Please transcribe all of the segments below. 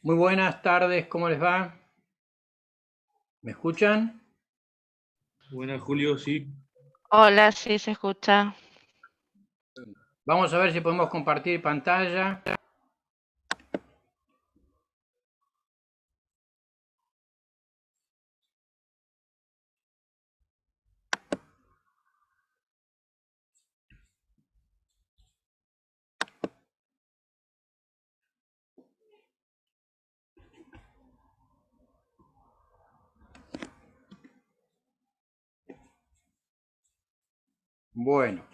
Muy buenas tardes, ¿cómo les va? ¿Me escuchan? Buenas, Julio, sí. Hola, sí se escucha. Vamos a ver si podemos compartir pantalla. Bueno,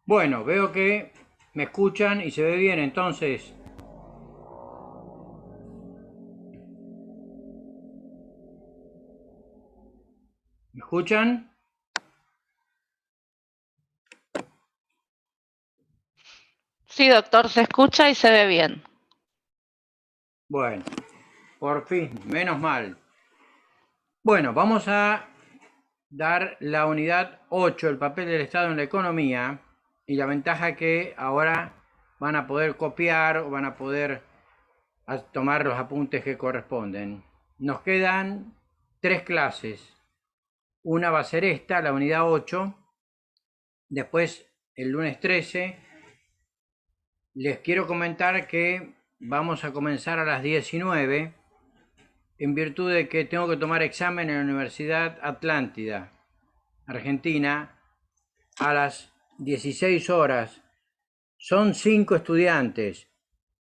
bueno, veo que me escuchan y se ve bien, entonces. ¿Me escuchan? Sí, doctor, se escucha y se ve bien. Bueno, por fin, menos mal. Bueno, vamos a dar la unidad 8, el papel del Estado en la economía, y la ventaja que ahora van a poder copiar o van a poder tomar los apuntes que corresponden. Nos quedan 3 clases. Una va a ser esta, la unidad 8. Después, el lunes 13, les quiero comentar que vamos a comenzar a las 19, en virtud de que tengo que tomar examen en la Universidad Atlántida, Argentina, a las 16 horas. Son 5 estudiantes.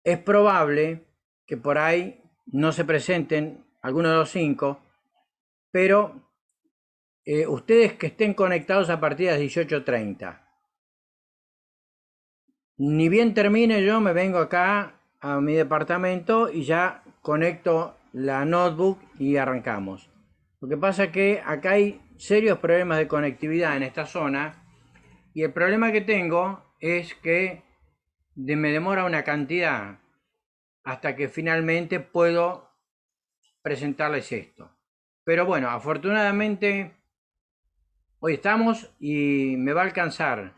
Es probable que por ahí no se presenten algunos de los 5, pero ustedes que estén conectados a partir de las 18:30. Ni bien termine yo me vengo acá a mi departamento y ya conecto la notebook y arrancamos. Lo que pasa es que acá hay serios problemas de conectividad en esta zona y el problema que tengo es que me demora una cantidad hasta que finalmente puedo presentarles esto. Pero bueno, afortunadamente hoy estamos y me va a alcanzar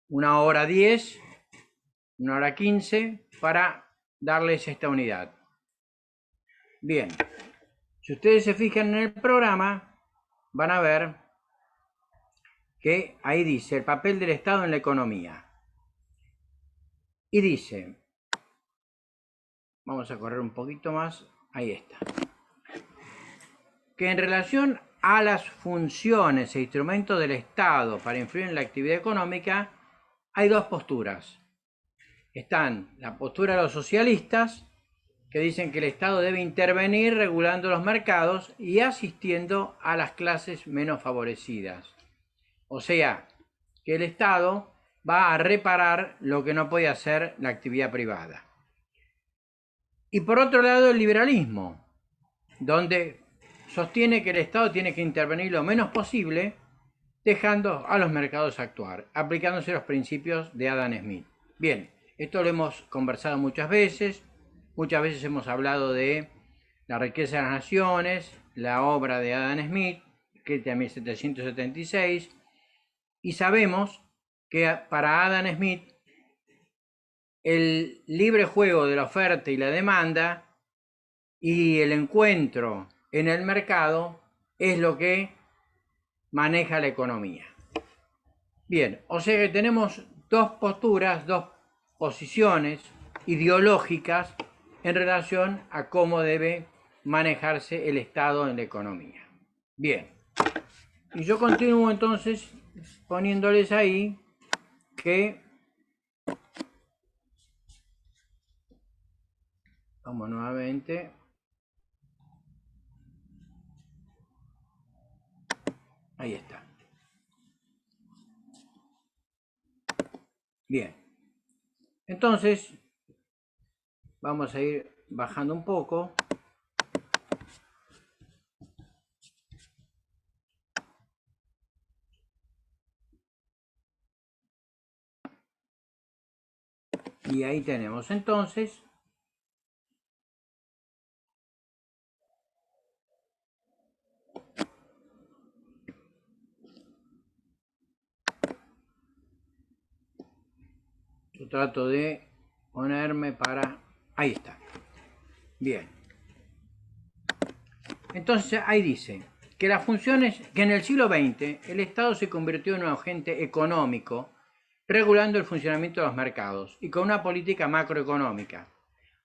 1 hora 10, 1 hora 15 para darles esta unidad. Bien, si ustedes se fijan en el programa, van a ver que ahí dice el papel del Estado en la economía. Y dice, vamos a correr un poquito más, ahí está, que en relación a las funciones e instrumentos del Estado para influir en la actividad económica, hay dos posturas. Están la postura de los socialistas, que dicen que el Estado debe intervenir regulando los mercados y asistiendo a las clases menos favorecidas. O sea, que el Estado va a reparar lo que no puede hacer la actividad privada. Y por otro lado, el liberalismo, donde sostiene que el Estado tiene que intervenir lo menos posible, dejando a los mercados actuar, aplicándose los principios de Adam Smith. Bien, esto lo hemos conversado muchas veces hemos hablado de La riqueza de las naciones, la obra de Adam Smith, escrita en 1776, y sabemos que para Adam Smith el libre juego de la oferta y la demanda y el encuentro en el mercado es lo que maneja la economía. Bien, o sea que tenemos dos posturas, dos posiciones ideológicas en relación a cómo debe manejarse el Estado en la economía. Bien, y yo continúo entonces poniéndoles ahí que vamos nuevamente. Ahí está. Bien. Entonces, vamos a ir bajando un poco. Y ahí tenemos entonces yo trato de ponerme para... Ahí está. Bien. Entonces ahí dice que las funciones, que en el siglo XX el Estado se convirtió en un agente económico regulando el funcionamiento de los mercados y con una política macroeconómica,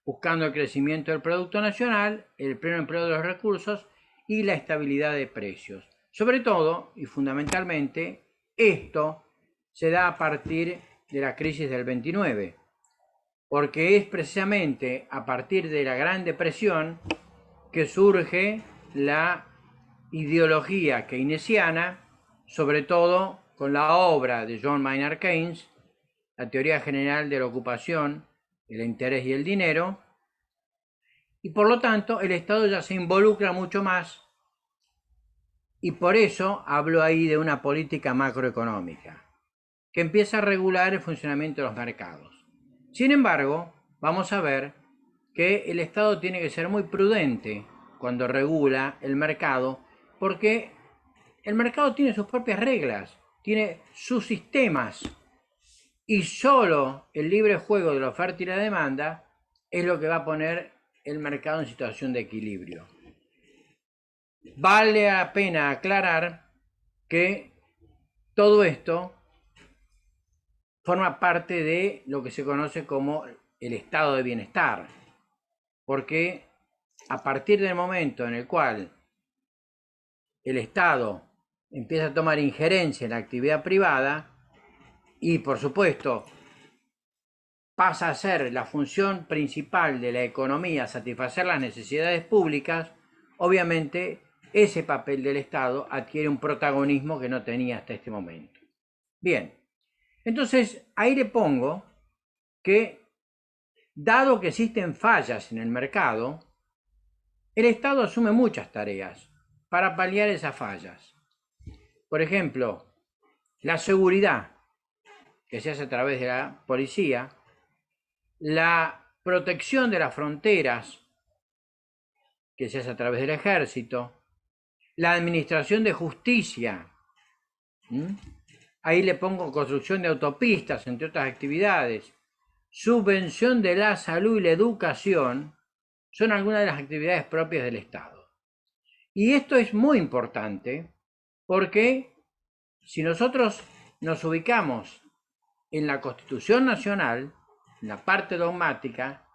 buscando el crecimiento del Producto Nacional, el pleno empleo de los recursos y la estabilidad de precios. Sobre todo y fundamentalmente, esto se da a partir de la crisis del 29, porque es precisamente a partir de la Gran Depresión que surge la ideología keynesiana, sobre todo con la obra de John Maynard Keynes, la teoría general de la ocupación, el interés y el dinero, y por lo tanto el Estado ya se involucra mucho más, y por eso hablo ahí de una política macroeconómica que empieza a regular el funcionamiento de los mercados. Sin embargo, vamos a ver que el Estado tiene que ser muy prudente cuando regula el mercado, porque el mercado tiene sus propias reglas, tiene sus sistemas, y solo el libre juego de la oferta y la demanda es lo que va a poner el mercado en situación de equilibrio. Vale la pena aclarar que todo esto forma parte de lo que se conoce como el estado de bienestar, porque a partir del momento en el cual el Estado empieza a tomar injerencia en la actividad privada y por supuesto pasa a ser la función principal de la economía satisfacer las necesidades públicas, obviamente ese papel del Estado adquiere un protagonismo que no tenía hasta este momento. Bien, entonces ahí le pongo que dado que existen fallas en el mercado, el Estado asume muchas tareas para paliar esas fallas. Por ejemplo, la seguridad, que se hace a través de la policía, la protección de las fronteras, que se hace a través del ejército, la administración de justicia, ahí le pongo construcción de autopistas, entre otras actividades, subvención de la salud y la educación, son algunas de las actividades propias del Estado. Y esto es muy importante porque si nosotros nos ubicamos en la Constitución Nacional, en la parte dogmática,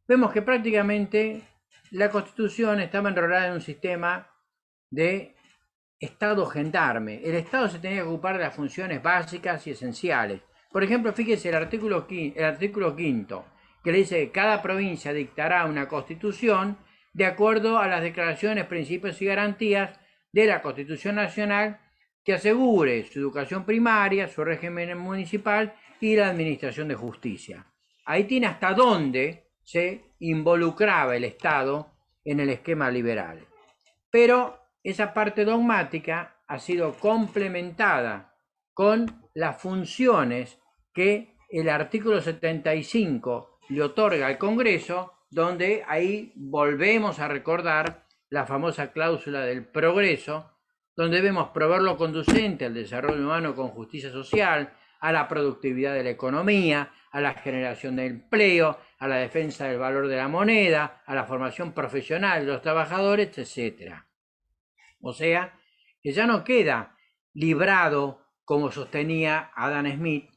vemos que prácticamente la Constitución estaba enrolada en un sistema de Estado gendarme. El Estado se tenía que ocupar de las funciones básicas y esenciales. Por ejemplo, fíjese el artículo quinto, que le dice que cada provincia dictará una constitución de acuerdo a las declaraciones, principios y garantías de la Constitución Nacional que asegure su educación primaria, su régimen municipal y la administración de justicia. Ahí tiene hasta dónde se involucraba el Estado en el esquema liberal. Pero esa parte dogmática ha sido complementada con las funciones que el artículo 75 le otorga al Congreso, donde ahí volvemos a recordar la famosa cláusula del progreso, donde debemos proveer lo conducente al desarrollo humano con justicia social, a la productividad de la economía, a la generación de empleo, a la defensa del valor de la moneda, a la formación profesional de los trabajadores, etc. O sea, que ya no queda librado, como sostenía Adam Smith,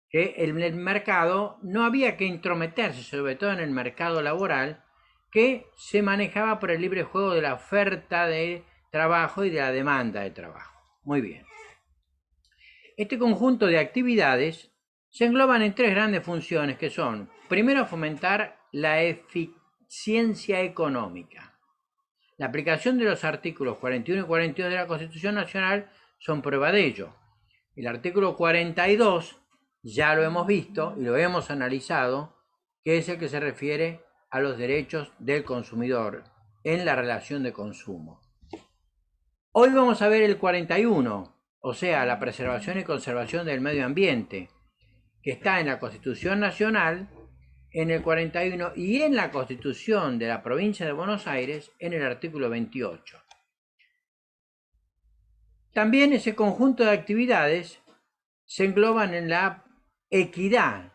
que en el mercado no había que intrometerse, sobre todo en el mercado laboral, que se manejaba por el libre juego de la oferta de trabajo y de la demanda de trabajo. Muy bien. Este conjunto de actividades se engloban en tres grandes funciones que son, primero, fomentar la eficiencia económica. La aplicación de los artículos 41 y 42 de la Constitución Nacional son prueba de ello. El artículo 42 ya lo hemos visto y lo hemos analizado, que es el que se refiere a los derechos del consumidor en la relación de consumo. Hoy vamos a ver el 41, o sea, la preservación y conservación del medio ambiente, que está en la Constitución Nacional, en el 41, y en la Constitución de la Provincia de Buenos Aires, en el artículo 28. También ese conjunto de actividades se engloban en la equidad.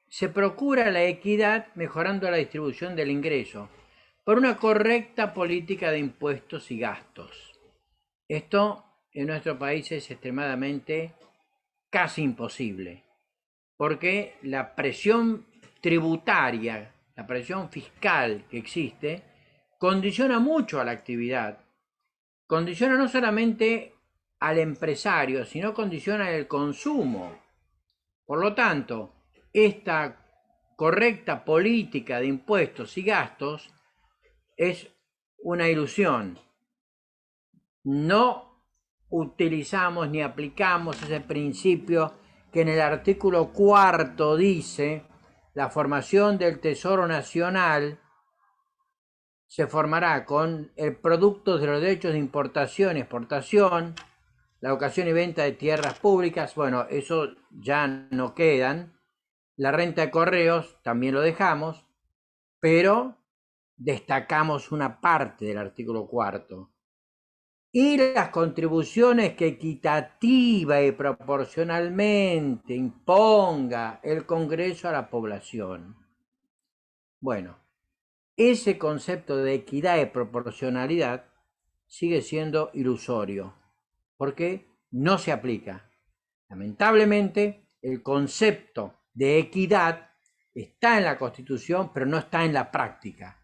Se procura la equidad mejorando la distribución del ingreso por una correcta política de impuestos y gastos. Esto en nuestro país es extremadamente casi imposible, porque la presión tributaria, la presión fiscal que existe, condiciona mucho a la actividad, condiciona no solamente al empresario, sino condiciona el consumo. Por lo tanto, esta correcta política de impuestos y gastos es una ilusión. No utilizamos ni aplicamos ese principio que en el artículo 4 dice: la formación del Tesoro Nacional se formará con el producto de los derechos de importación y exportación, la ocasión y venta de tierras públicas. Bueno, eso ya no quedan. La renta de correos también lo dejamos, pero destacamos una parte del artículo 4. Y las contribuciones que equitativa y proporcionalmente imponga el Congreso a la población. Bueno, ese concepto de equidad y proporcionalidad sigue siendo ilusorio, porque no se aplica. Lamentablemente, el concepto de equidad está en la Constitución, pero no está en la práctica,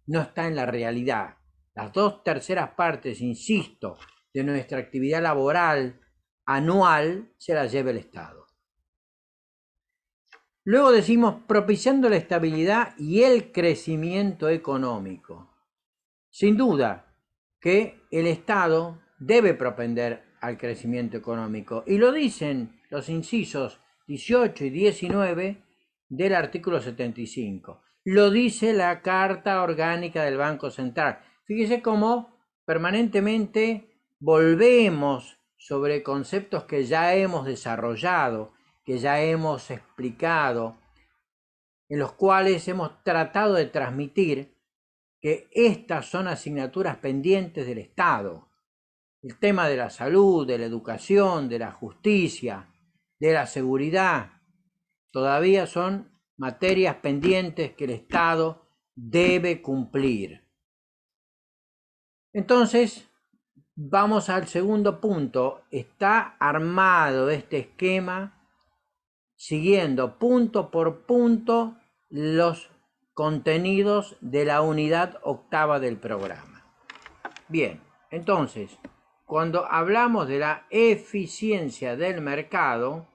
no está en la realidad. Las 2/3 partes, insisto, de nuestra actividad laboral anual se las lleva el Estado. Luego decimos propiciando la estabilidad y el crecimiento económico. Sin duda que el Estado debe propender al crecimiento económico, y lo dicen los incisos 18 y 19 del artículo 75. Lo dice la Carta Orgánica del Banco Central. Fíjese cómo permanentemente volvemos sobre conceptos que ya hemos desarrollado, que ya hemos explicado, en los cuales hemos tratado de transmitir que estas son asignaturas pendientes del Estado. El tema de la salud, de la educación, de la justicia, de la seguridad, todavía son materias pendientes que el Estado debe cumplir. Entonces, vamos al segundo punto. Está armado este esquema siguiendo punto por punto los contenidos de la unidad octava del programa. Bien, entonces, cuando hablamos de la eficiencia del mercado,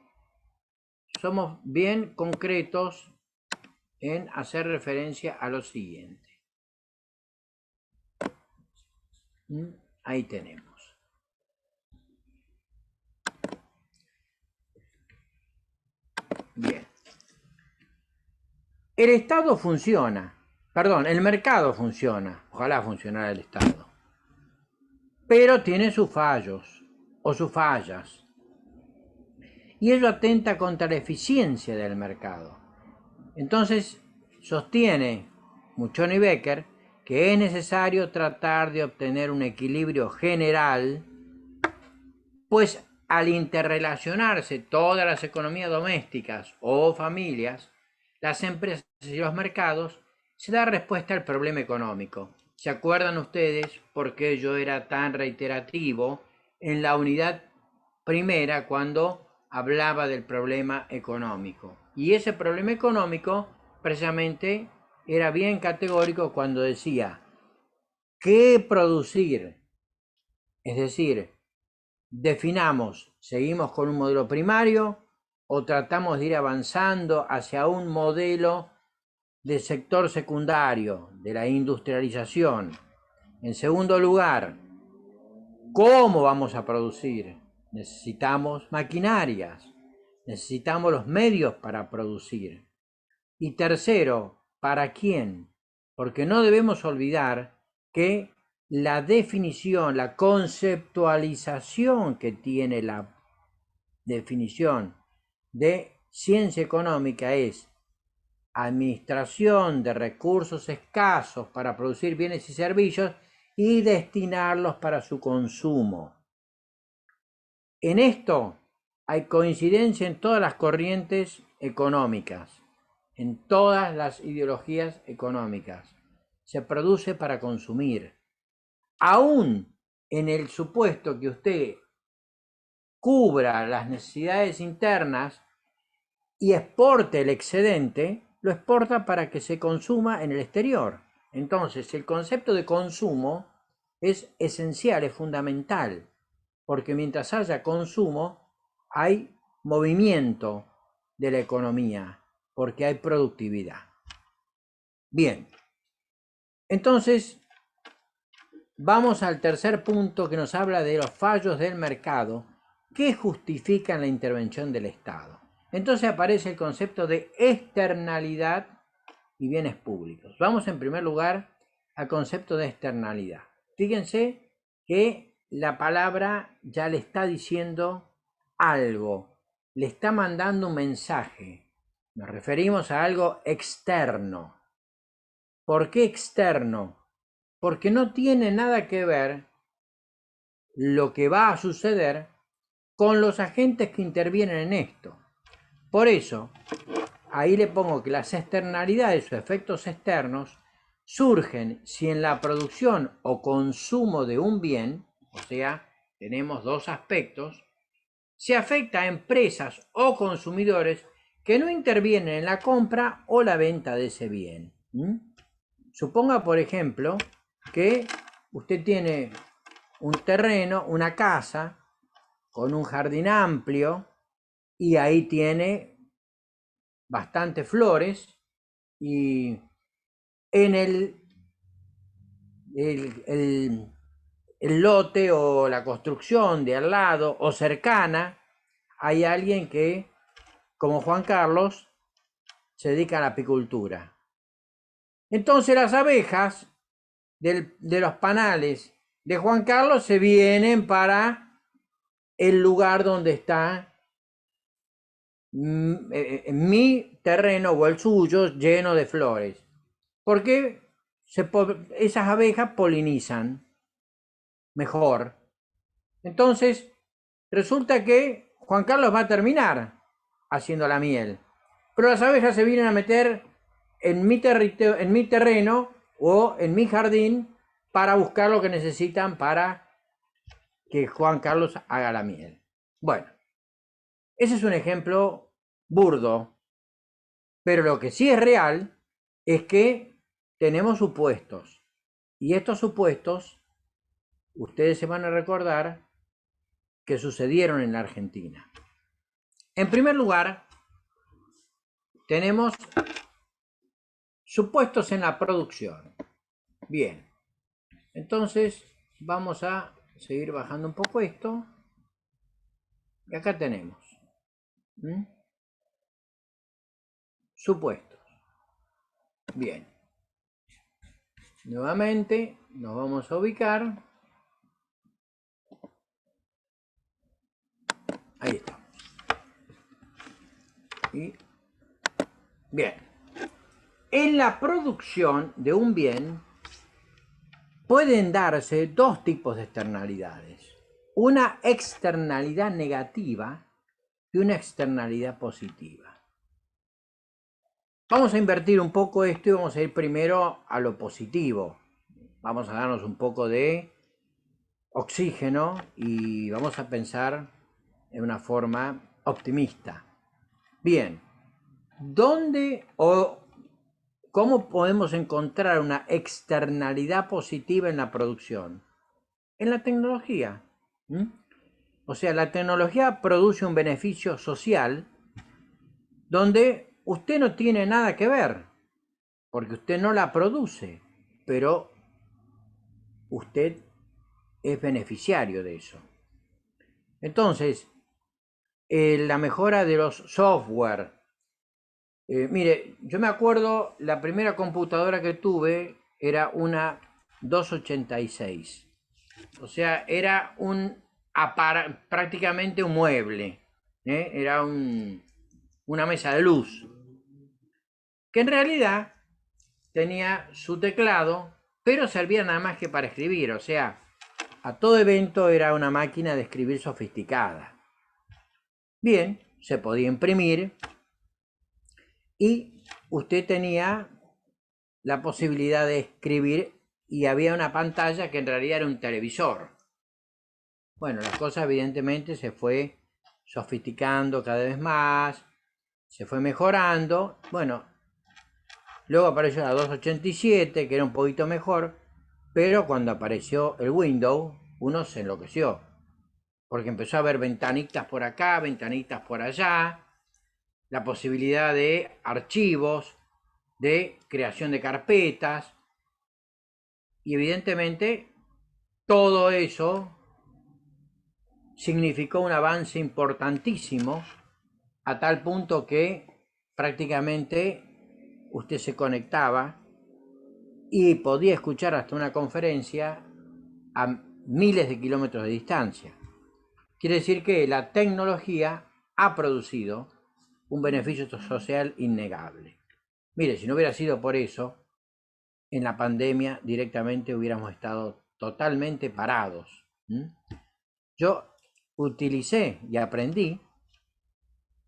somos bien concretos en hacer referencia a lo siguiente. Ahí tenemos. Bien. El Estado funciona, perdón, el mercado funciona, ojalá funcionara el Estado, pero tiene sus fallos o sus fallas, y ello atenta contra la eficiencia del mercado. Entonces, sostiene Muchoni y Becker que es necesario tratar de obtener un equilibrio general Pues al interrelacionarse todas las economías domésticas o familias, las empresas y los mercados, se da respuesta al problema económico. ¿Se acuerdan ustedes por qué yo era tan reiterativo en la unidad primera cuando hablaba del problema económico? Y ese problema económico precisamente era bien categórico cuando decía ¿qué producir? Es decir, definamos, seguimos con un modelo primario o tratamos de ir avanzando hacia un modelo de sector secundario, de la industrialización. En segundo lugar, ¿cómo vamos a producir? Necesitamos maquinarias, necesitamos los medios para producir. Y tercero, ¿para quién? Porque no debemos olvidar que la definición, la conceptualización que tiene la definición de ciencia económica es administración de recursos escasos para producir bienes y servicios y destinarlos para su consumo. En esto hay coincidencia en todas las corrientes económicas, en todas las ideologías económicas. Se produce para consumir. Aún en el supuesto que usted cubra las necesidades internas y exporte el excedente, lo exporta para que se consuma en el exterior. Entonces, el concepto de consumo es esencial, es fundamental, porque mientras haya consumo, hay movimiento de la economía, porque hay productividad. Bien, entonces, vamos al tercer punto que nos habla de los fallos del mercado que justifican la intervención del Estado. Entonces aparece el concepto de externalidad y bienes públicos. Vamos en primer lugar al concepto de externalidad. Fíjense que la palabra ya le está diciendo algo, le está mandando un mensaje. Nos referimos a algo externo. ¿Por qué externo? Porque no tiene nada que ver lo que va a suceder con los agentes que intervienen en esto. Por eso, ahí le pongo que las externalidades o efectos externos surgen si en la producción o consumo de un bien, o sea, tenemos dos aspectos, se afecta a empresas o consumidores que no intervienen en la compra o la venta de ese bien. Suponga, por ejemplo, que usted tiene un terreno, una casa, con un jardín amplio, y ahí tiene bastantes flores, y en el lote o la construcción de al lado o cercana, hay alguien que, como Juan Carlos, se dedica a la apicultura. Entonces las abejas de los panales de Juan Carlos se vienen para el lugar donde está mi terreno o el suyo lleno de flores. Porque esas abejas polinizan mejor. Entonces, resulta que Juan Carlos va a terminar haciendo la miel. Pero las abejas se vienen a meter en mi terreno o en mi jardín para buscar lo que necesitan para que Juan Carlos haga la miel. Bueno, ese es un ejemplo burdo, pero lo que sí es real es que tenemos supuestos. Y estos supuestos, ustedes se van a recordar que sucedieron en la Argentina. En primer lugar, tenemos supuestos en la producción. Bien, entonces vamos a seguir bajando un poco esto. Y acá tenemos supuestos. Bien, nuevamente nos vamos a ubicar. Ahí está. Y bien, en la producción de un bien pueden darse dos tipos de externalidades. una externalidad negativa y una externalidad positiva. Vamos a invertir un poco esto y vamos a ir primero a lo positivo. Vamos a darnos un poco de oxígeno y vamos a pensar en una forma optimista. Bien, ¿dónde o cómo podemos encontrar una externalidad positiva en la producción? En la tecnología. O sea, la tecnología produce un beneficio social donde usted no tiene nada que ver, porque usted no la produce, pero usted es beneficiario de eso. Entonces, la mejora de los software. Mire, yo me acuerdo, la primera computadora que tuve era una 286. O sea, era prácticamente un mueble. Era una mesa de luz. Que en realidad tenía su teclado, pero servía nada más que para escribir. O sea, a todo evento era una máquina de escribir sofisticada. Bien, se podía imprimir y usted tenía la posibilidad de escribir y había una pantalla que en realidad era un televisor. Bueno, la cosa evidentemente se fue sofisticando cada vez más, se fue mejorando. Bueno, luego apareció la 287, que era un poquito mejor, pero cuando apareció el Windows, uno se enloqueció, porque empezó a ver ventanitas por acá, ventanitas por allá, la posibilidad de archivos, de creación de carpetas, y evidentemente todo eso significó un avance importantísimo, a tal punto que prácticamente usted se conectaba y podía escuchar hasta una conferencia a miles de kilómetros de distancia. Quiere decir que la tecnología ha producido un beneficio social innegable. Mire, si no hubiera sido por eso, en la pandemia directamente hubiéramos estado totalmente parados. Yo utilicé y aprendí,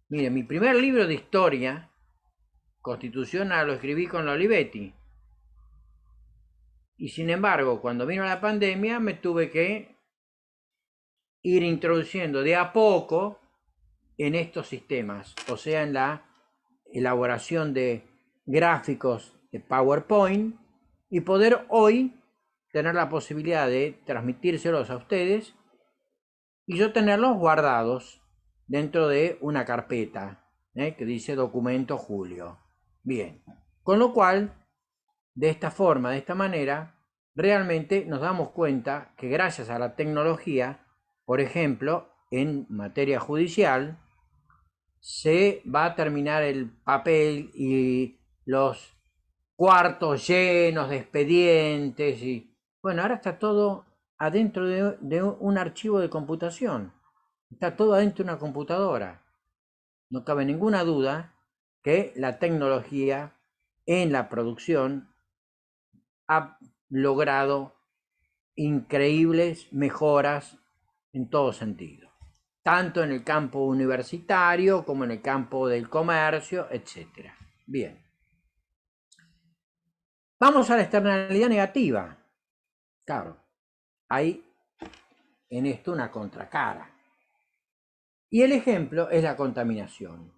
mire, mi primer libro de historia constitucional lo escribí con la Olivetti. Y sin embargo, cuando vino la pandemia, me tuve que ir introduciendo de a poco en estos sistemas, o sea, en la elaboración de gráficos de PowerPoint y poder hoy tener la posibilidad de transmitírselos a ustedes y yo tenerlos guardados dentro de una carpeta que dice documento Julio. Bien, con lo cual, de esta forma, de esta manera, realmente nos damos cuenta que gracias a la tecnología, por ejemplo, en materia judicial, se va a terminar el papel y los cuartos llenos de expedientes y bueno, ahora está todo adentro de un archivo de computación, está todo adentro de una computadora. No cabe ninguna duda que la tecnología en la producción ha logrado increíbles mejoras en todo sentido, tanto en el campo universitario como en el campo del comercio, etc. Bien. Vamos a la externalidad negativa. Claro, hay en esto una contracara. Y el ejemplo es la contaminación.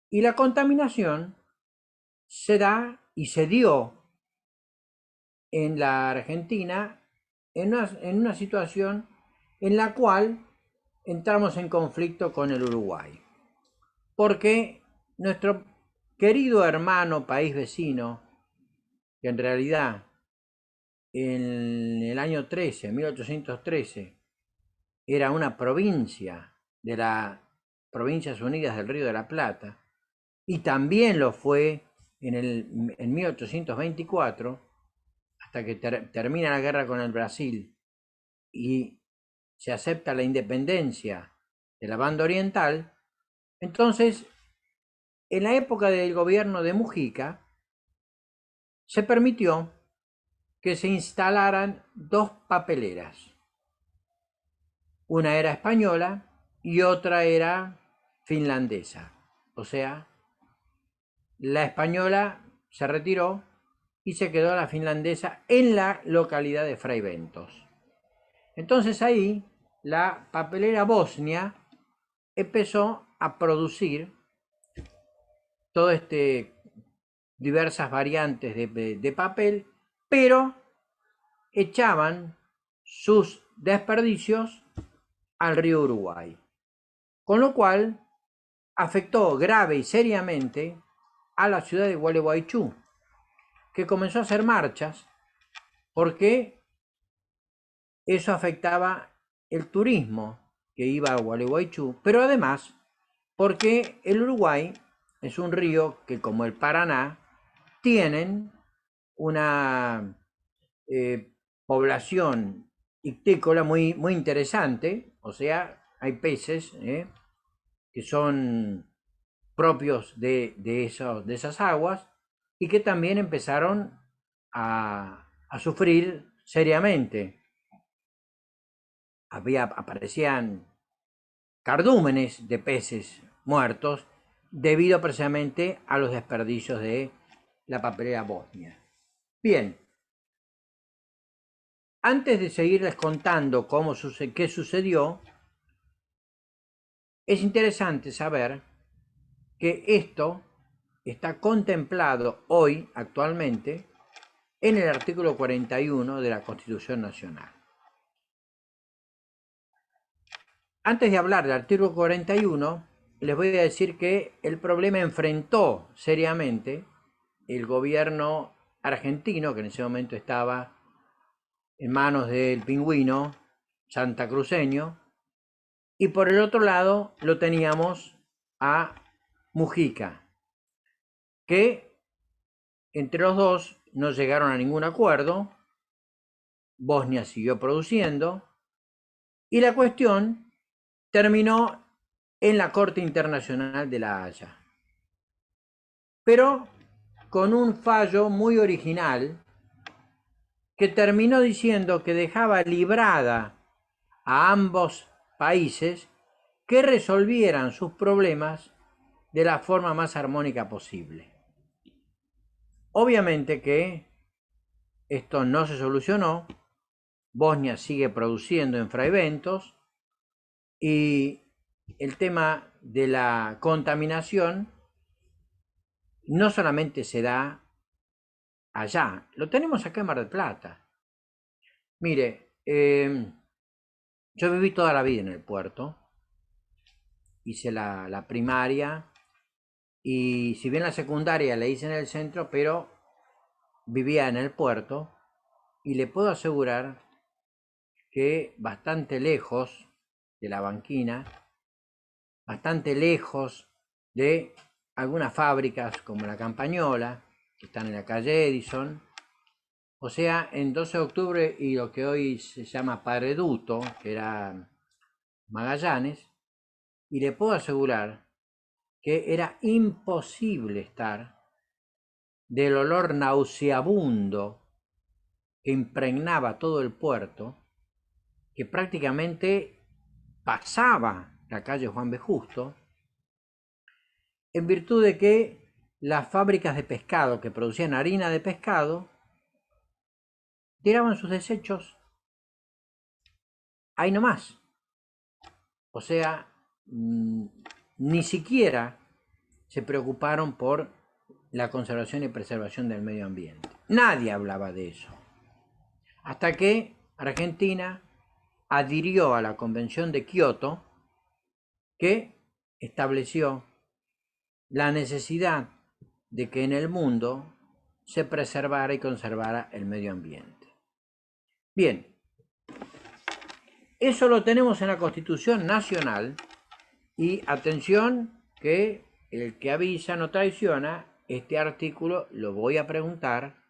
Y la contaminación se da y se dio en la Argentina en una situación en la cual entramos en conflicto con el Uruguay. Porque nuestro querido hermano país vecino, que en realidad en el año 1813, era una provincia de las Provincias Unidas del Río de la Plata, y también lo fue en 1824, hasta que termina la guerra con el Brasil y se acepta la independencia de la banda oriental. Entonces, en la época del gobierno de Mujica, se permitió que se instalaran dos papeleras. Una era española y otra era finlandesa. O sea, la española se retiró y se quedó la finlandesa en la localidad de Fraiventos. Entonces ahí la papelera Bosnia empezó a producir todo diversas variantes de papel, pero echaban sus desperdicios al río Uruguay, con lo cual afectó grave y seriamente a la ciudad de Gualeguaychú, que comenzó a hacer marchas porque eso afectaba el turismo que iba a Gualeguaychú, pero además porque el Uruguay es un río que, como el Paraná, tienen una población ictícola muy, muy interesante, o sea, hay peces que son propios de esas aguas y que también empezaron a sufrir seriamente. Aparecían cardúmenes de peces muertos debido precisamente a los desperdicios de la papelera Bosnia. Bien, antes de seguirles contando qué sucedió, es interesante saber que esto está contemplado hoy, actualmente, en el artículo 41 de la Constitución Nacional. Antes de hablar del artículo 41, les voy a decir que el problema enfrentó seriamente el gobierno argentino, que en ese momento estaba en manos del pingüino santacruceño, y por el otro lado lo teníamos a Mujica, que entre los dos no llegaron a ningún acuerdo. Bosnia siguió produciendo y la cuestión terminó en la Corte Internacional de La Haya, pero con un fallo muy original que terminó diciendo que dejaba librada a ambos países que resolvieran sus problemas de la forma más armónica posible. Obviamente que esto no se solucionó. Bosnia sigue produciendo en Fraiventos y el tema de la contaminación no solamente se da allá, lo tenemos acá en Mar del Plata. Mire, yo viví toda la vida en el puerto, hice la primaria y si bien la secundaria la hice en el centro, pero vivía en el puerto y le puedo asegurar que bastante lejos de la banquina, bastante lejos de algunas fábricas como la Campañola, que están en la calle Edison, o sea, en 12 de octubre y lo que hoy se llama Padreduto, que era Magallanes, y le puedo asegurar que era imposible estar del olor nauseabundo que impregnaba todo el puerto, que prácticamente pasaba la calle Juan B. Justo, en virtud de que las fábricas de pescado que producían harina de pescado tiraban sus desechos ahí nomás. O sea, ni siquiera se preocuparon por la conservación y preservación del medio ambiente. Nadie hablaba de eso. Hasta que Argentina adhirió a la Convención de Kioto, que estableció la necesidad de que en el mundo se preservara y conservara el medio ambiente. Bien, eso lo tenemos en la Constitución Nacional y atención que el que avisa no traiciona. Este artículo lo voy a preguntar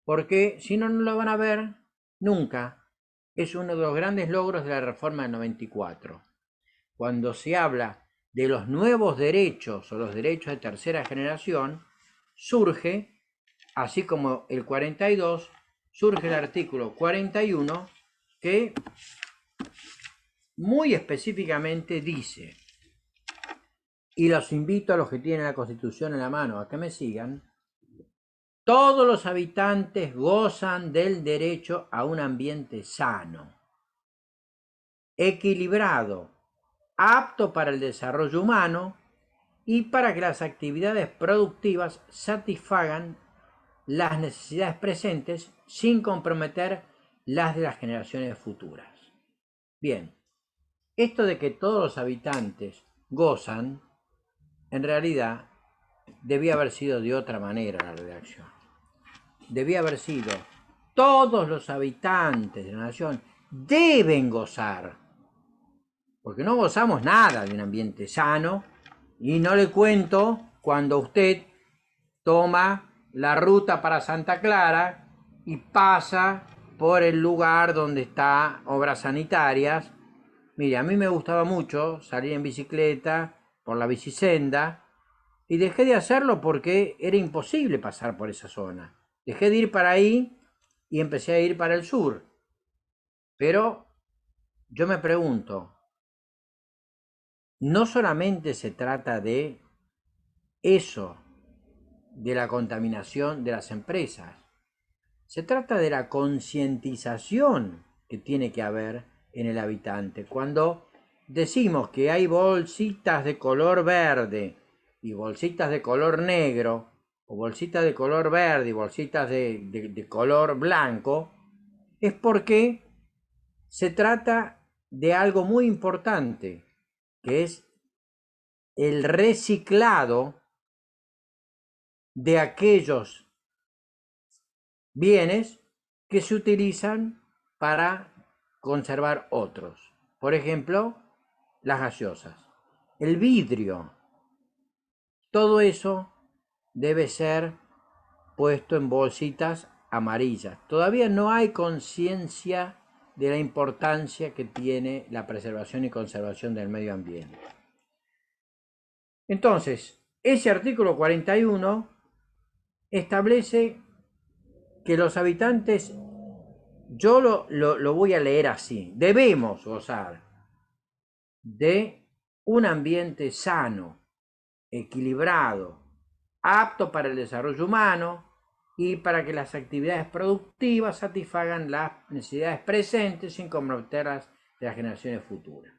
porque si no, no lo van a ver nunca. Es uno de los grandes logros de la reforma del 94. Cuando se habla de los nuevos derechos o los derechos de tercera generación, surge, así como el 42, surge el artículo 41 que muy específicamente dice, y los invito a los que tienen la Constitución en la mano a que me sigan, todos los habitantes gozan del derecho a un ambiente sano, equilibrado, apto para el desarrollo humano y para que las actividades productivas satisfagan las necesidades presentes sin comprometer las de las generaciones futuras. Bien, esto de que todos los habitantes gozan, en realidad debía haber sido de otra manera la redacción. Debía haber sido, todos los habitantes de la nación deben gozar, porque no gozamos nada de un ambiente sano, y no le cuento cuando usted toma la ruta para Santa Clara y pasa por el lugar donde está obras sanitarias. Mire, a mí me gustaba mucho salir en bicicleta por la bicisenda y dejé de hacerlo porque era imposible pasar por esa zona. Dejé de ir para ahí y empecé a ir para el sur. Pero yo me pregunto, no solamente se trata de eso, de la contaminación de las empresas, se trata de la concientización que tiene que haber en el habitante. Cuando decimos que hay bolsitas de color verde y bolsitas de color negro, o bolsitas de color verde y bolsitas de color blanco, es porque se trata de algo muy importante, que es el reciclado de aquellos bienes que se utilizan para conservar otros. Por ejemplo, las gaseosas, el vidrio, todo eso debe ser puesto en bolsitas amarillas. Todavía no hay conciencia de la importancia que tiene la preservación y conservación del medio ambiente. Entonces, ese artículo 41 establece que los habitantes, yo lo voy a leer así, debemos gozar de un ambiente sano, equilibrado, apto para el desarrollo humano y para que las actividades productivas satisfagan las necesidades presentes sin comprometerlas de las generaciones futuras.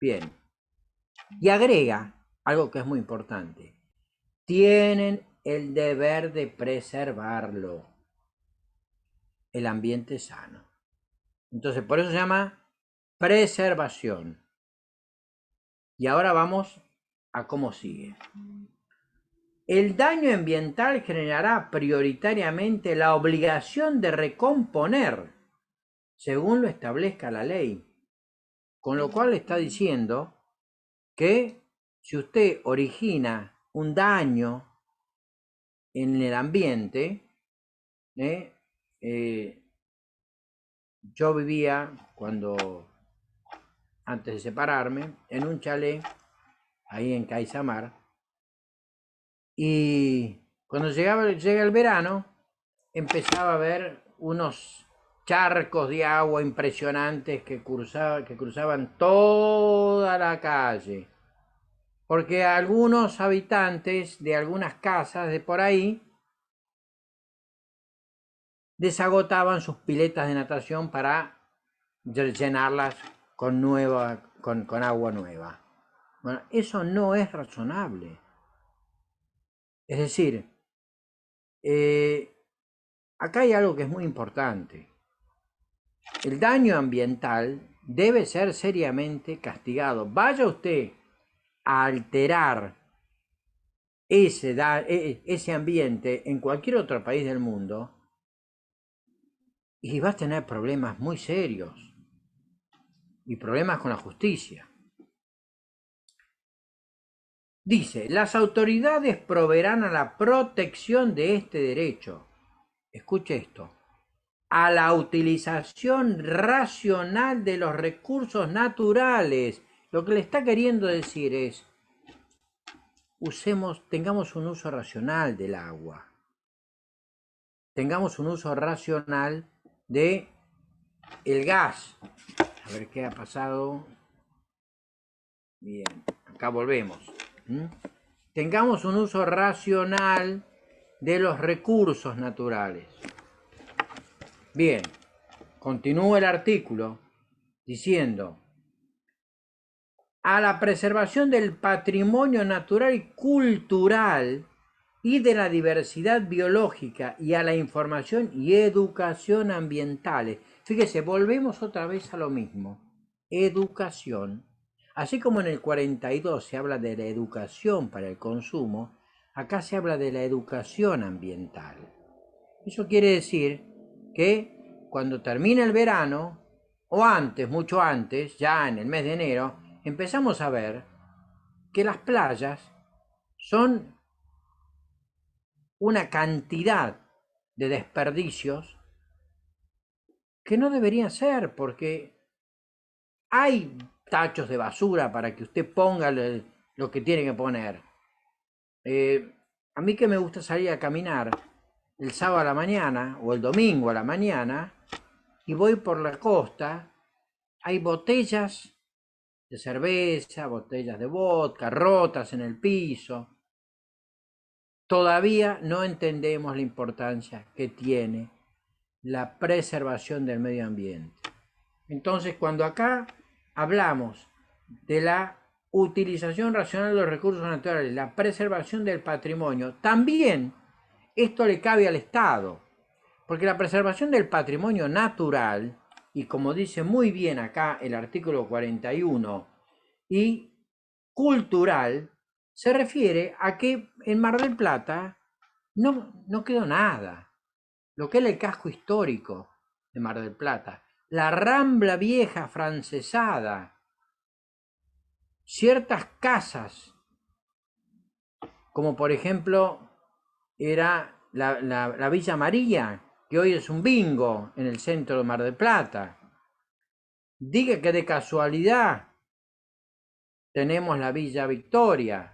Bien, y agrega algo que es muy importante, tienen el deber de preservarlo, el ambiente sano. Entonces, por eso se llama preservación. Y ahora vamos a cómo sigue. El daño ambiental generará prioritariamente la obligación de recomponer, según lo establezca la ley. Con lo cual está diciendo que si usted origina un daño en el ambiente, yo vivía, antes de separarme, en un chalet ahí en Caisamar, y cuando llega el verano empezaba a ver unos charcos de agua impresionantes que cruzaban toda la calle, porque algunos habitantes de algunas casas de por ahí desagotaban sus piletas de natación para llenarlas con agua nueva. Bueno, eso no es razonable. Es decir, acá hay algo que es muy importante. El daño ambiental debe ser seriamente castigado. Vaya usted a alterar ese ambiente en cualquier otro país del mundo y vas a tener problemas muy serios y problemas con la justicia. Dice, las autoridades proveerán a la protección de este derecho. Escuche esto. A la utilización racional de los recursos naturales. Lo que le está queriendo decir es, tengamos un uso racional del agua. Tengamos un uso racional de el gas. A ver qué ha pasado. Bien, acá volvemos. Tengamos un uso racional de los recursos naturales. Bien, continúa el artículo diciendo: a la preservación del patrimonio natural y cultural y de la diversidad biológica y a la información y educación ambientales. Fíjese, volvemos otra vez a lo mismo. Educación. Así como en el 42 se habla de la educación para el consumo, acá se habla de la educación ambiental. Eso quiere decir que cuando termine el verano, o antes, mucho antes, ya en el mes de enero, empezamos a ver que las playas son una cantidad de desperdicios que no deberían ser, porque hay tachos de basura para que usted ponga lo que tiene que poner. A mí que me gusta salir a caminar el sábado a la mañana o el domingo a la mañana y voy por la costa, hay botellas de cerveza, botellas de vodka, rotas en el piso. Todavía no entendemos la importancia que tiene la preservación del medio ambiente. Entonces, cuando acá hablamos de la utilización racional de los recursos naturales, la preservación del patrimonio, también esto le cabe al Estado, porque la preservación del patrimonio natural, y como dice muy bien acá el artículo 41, y cultural, se refiere a que en Mar del Plata no quedó nada. Lo que es el casco histórico de Mar del Plata, la Rambla Vieja afrancesada, ciertas casas, como por ejemplo era la Villa María, que hoy es un bingo en el centro de Mar del Plata. Diga que de casualidad tenemos la Villa Victoria,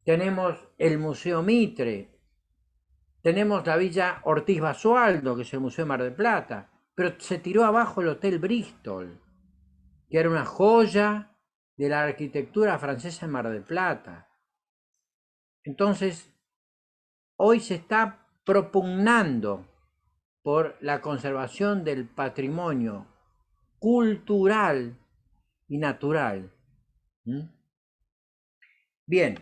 tenemos el Museo Mitre, tenemos la Villa Ortiz Basualdo, que es el Museo de Mar del Plata, pero se tiró abajo el Hotel Bristol, que era una joya de la arquitectura francesa en Mar del Plata. Entonces, hoy se está propugnando por la conservación del patrimonio cultural y natural. Bien.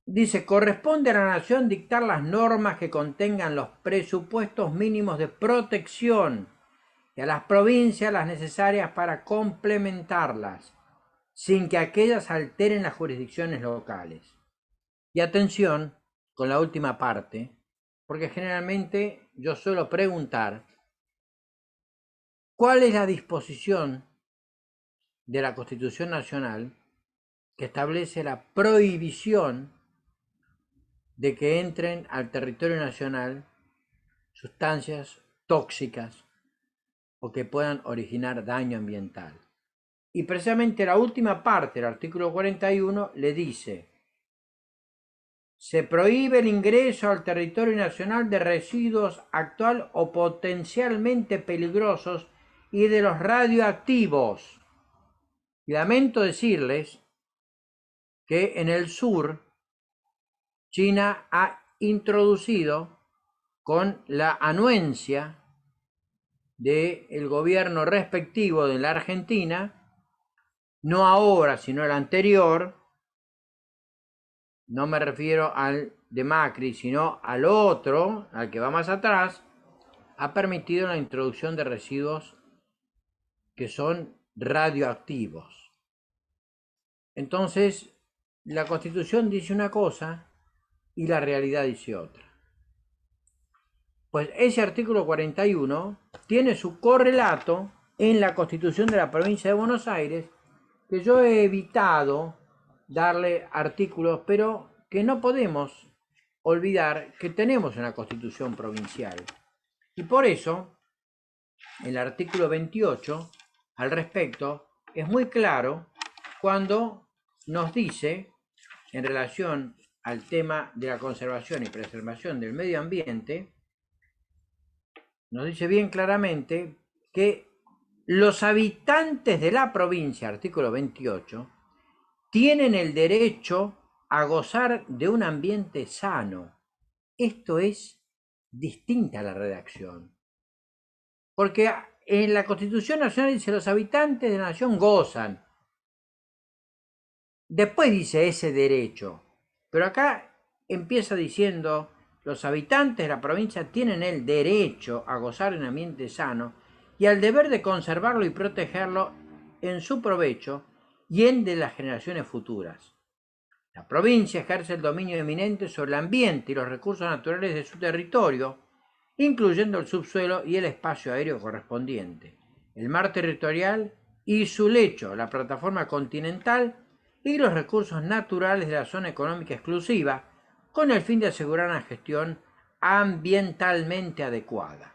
Dice, corresponde a la nación dictar las normas que contengan los presupuestos mínimos de protección y a las provincias las necesarias para complementarlas, sin que aquellas alteren las jurisdicciones locales. Y atención con la última parte, porque generalmente yo suelo preguntar, ¿cuál es la disposición de la Constitución Nacional que establece la prohibición de que entren al territorio nacional sustancias tóxicas o que puedan originar daño ambiental? Y precisamente la última parte del artículo 41 le dice: se prohíbe el ingreso al territorio nacional de residuos actual o potencialmente peligrosos y de los radioactivos. Y lamento decirles que en el sur China ha introducido, con la anuencia del gobierno respectivo de la Argentina, no ahora sino el anterior, no me refiero al de Macri, sino al otro, al que va más atrás, ha permitido la introducción de residuos que son radioactivos. Entonces, la Constitución dice una cosa y la realidad dice otra. Pues ese artículo 41 tiene su correlato en la Constitución de la Provincia de Buenos Aires, que yo he evitado darle artículos, pero que no podemos olvidar que tenemos una Constitución provincial. Y por eso, el artículo 28, al respecto, es muy claro cuando nos dice, en relación al tema de la conservación y preservación del medio ambiente, nos dice bien claramente que Los habitantes de la provincia, artículo 28, tienen el derecho a gozar de un ambiente sano. Esto es distinta a la redacción. Porque en la Constitución Nacional dice los habitantes de la nación gozan. Después dice ese derecho. Pero acá empieza diciendo los habitantes de la provincia tienen el derecho a gozar de un ambiente sano y al deber de conservarlo y protegerlo en su provecho y en de las generaciones futuras. La provincia ejerce el dominio eminente sobre el ambiente y los recursos naturales de su territorio, incluyendo el subsuelo y el espacio aéreo correspondiente, el mar territorial y su lecho, la plataforma continental y los recursos naturales de la zona económica exclusiva, con el fin de asegurar una gestión ambientalmente adecuada.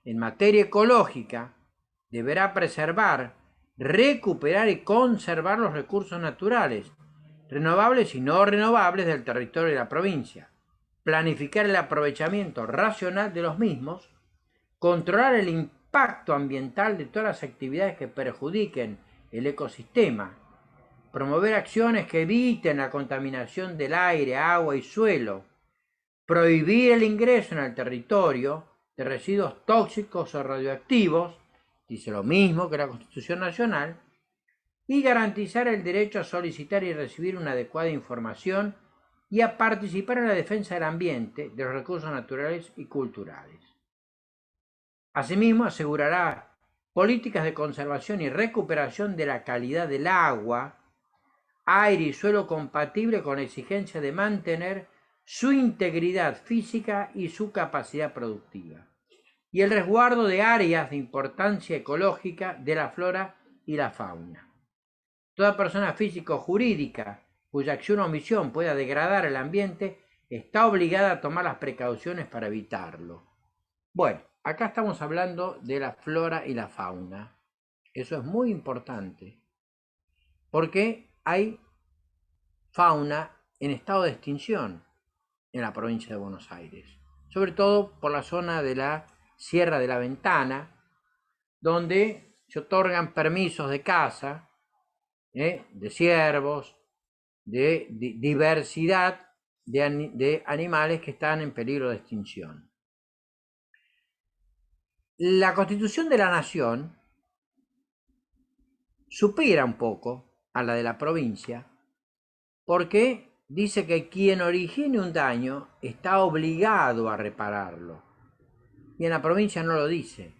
En materia ecológica, deberá preservar, recuperar y conservar los recursos naturales, renovables y no renovables del territorio de la provincia, planificar el aprovechamiento racional de los mismos, controlar el impacto ambiental de todas las actividades que perjudiquen el ecosistema, promover acciones que eviten la contaminación del aire, agua y suelo, prohibir el ingreso en el territorio de residuos tóxicos o radioactivos, dice lo mismo que la Constitución Nacional, y garantizar el derecho a solicitar y recibir una adecuada información y a participar en la defensa del ambiente, de los recursos naturales y culturales. Asimismo, asegurará políticas de conservación y recuperación de la calidad del agua, aire y suelo compatible con la exigencia de mantener su integridad física y su capacidad productiva, y el resguardo de áreas de importancia ecológica de la flora y la fauna. Toda persona física o jurídica cuya acción o omisión pueda degradar el ambiente está obligada a tomar las precauciones para evitarlo. Bueno, acá estamos hablando de la flora y la fauna. Eso es muy importante, porque hay fauna en estado de extinción en la provincia de Buenos Aires, sobre todo por la zona de la Sierra de la Ventana, donde se otorgan permisos de caza de ciervos, de diversidad de animales que están en peligro de extinción. La Constitución de la Nación supera un poco a la de la provincia porque dice que quien origine un daño está obligado a repararlo. Y en la provincia no lo dice.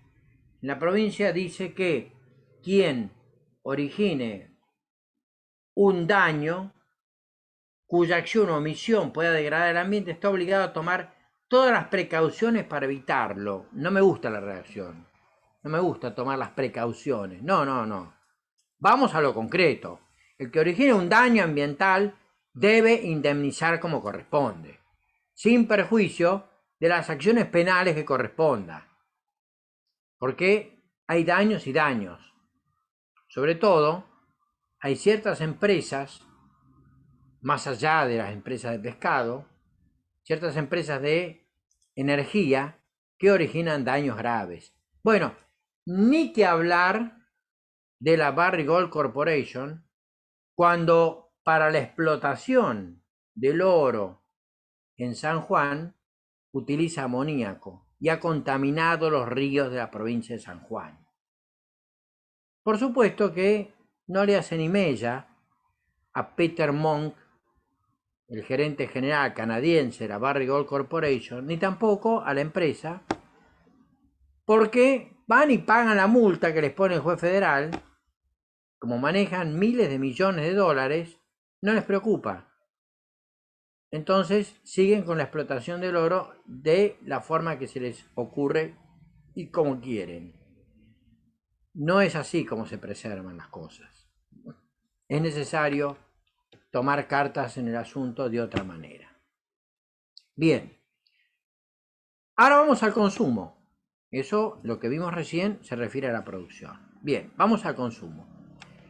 En la provincia dice que quien origine un daño cuya acción o omisión pueda degradar el ambiente está obligado a tomar todas las precauciones para evitarlo. No me gusta la redacción. No me gusta tomar las precauciones. No. Vamos a lo concreto. El que origine un daño ambiental debe indemnizar como corresponde, sin perjuicio de las acciones penales que corresponda. Porque hay daños y daños. Sobre todo, hay ciertas empresas, más allá de las empresas de pescado, ciertas empresas de energía que originan daños graves. Bueno, ni que hablar de la Barrick Gold Corporation, cuando para la explotación del oro en San Juan utiliza amoníaco y ha contaminado los ríos de la provincia de San Juan. Por supuesto que no le hace ni mella a Peter Monk, el gerente general canadiense de la Barrick Gold Corporation, ni tampoco a la empresa, porque van y pagan la multa que les pone el juez federal. Como manejan miles de millones de dólares, no les preocupa. Entonces siguen con la explotación del oro de la forma que se les ocurre y como quieren. No es así como se preservan las cosas. Es necesario tomar cartas en el asunto de otra manera. Bien, ahora vamos al consumo. Eso, lo que vimos recién, se refiere a la producción. Bien, vamos al consumo.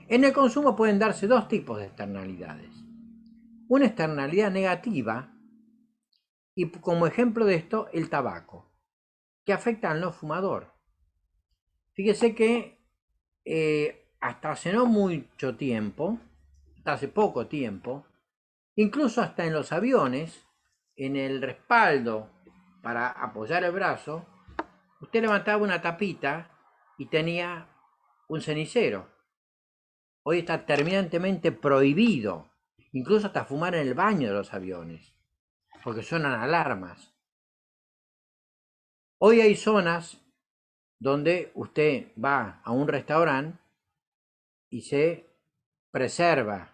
En el consumo pueden darse dos tipos de externalidades. Una externalidad negativa, y como ejemplo de esto, el tabaco, que afecta al no fumador. Fíjese que hasta hace no mucho tiempo, hasta hace poco tiempo, incluso hasta en los aviones, en el respaldo para apoyar el brazo, usted levantaba una tapita y tenía un cenicero. Hoy está terminantemente prohibido, incluso hasta fumar en el baño de los aviones, porque suenan alarmas. Hoy hay zonas donde usted va a un restaurante y se preserva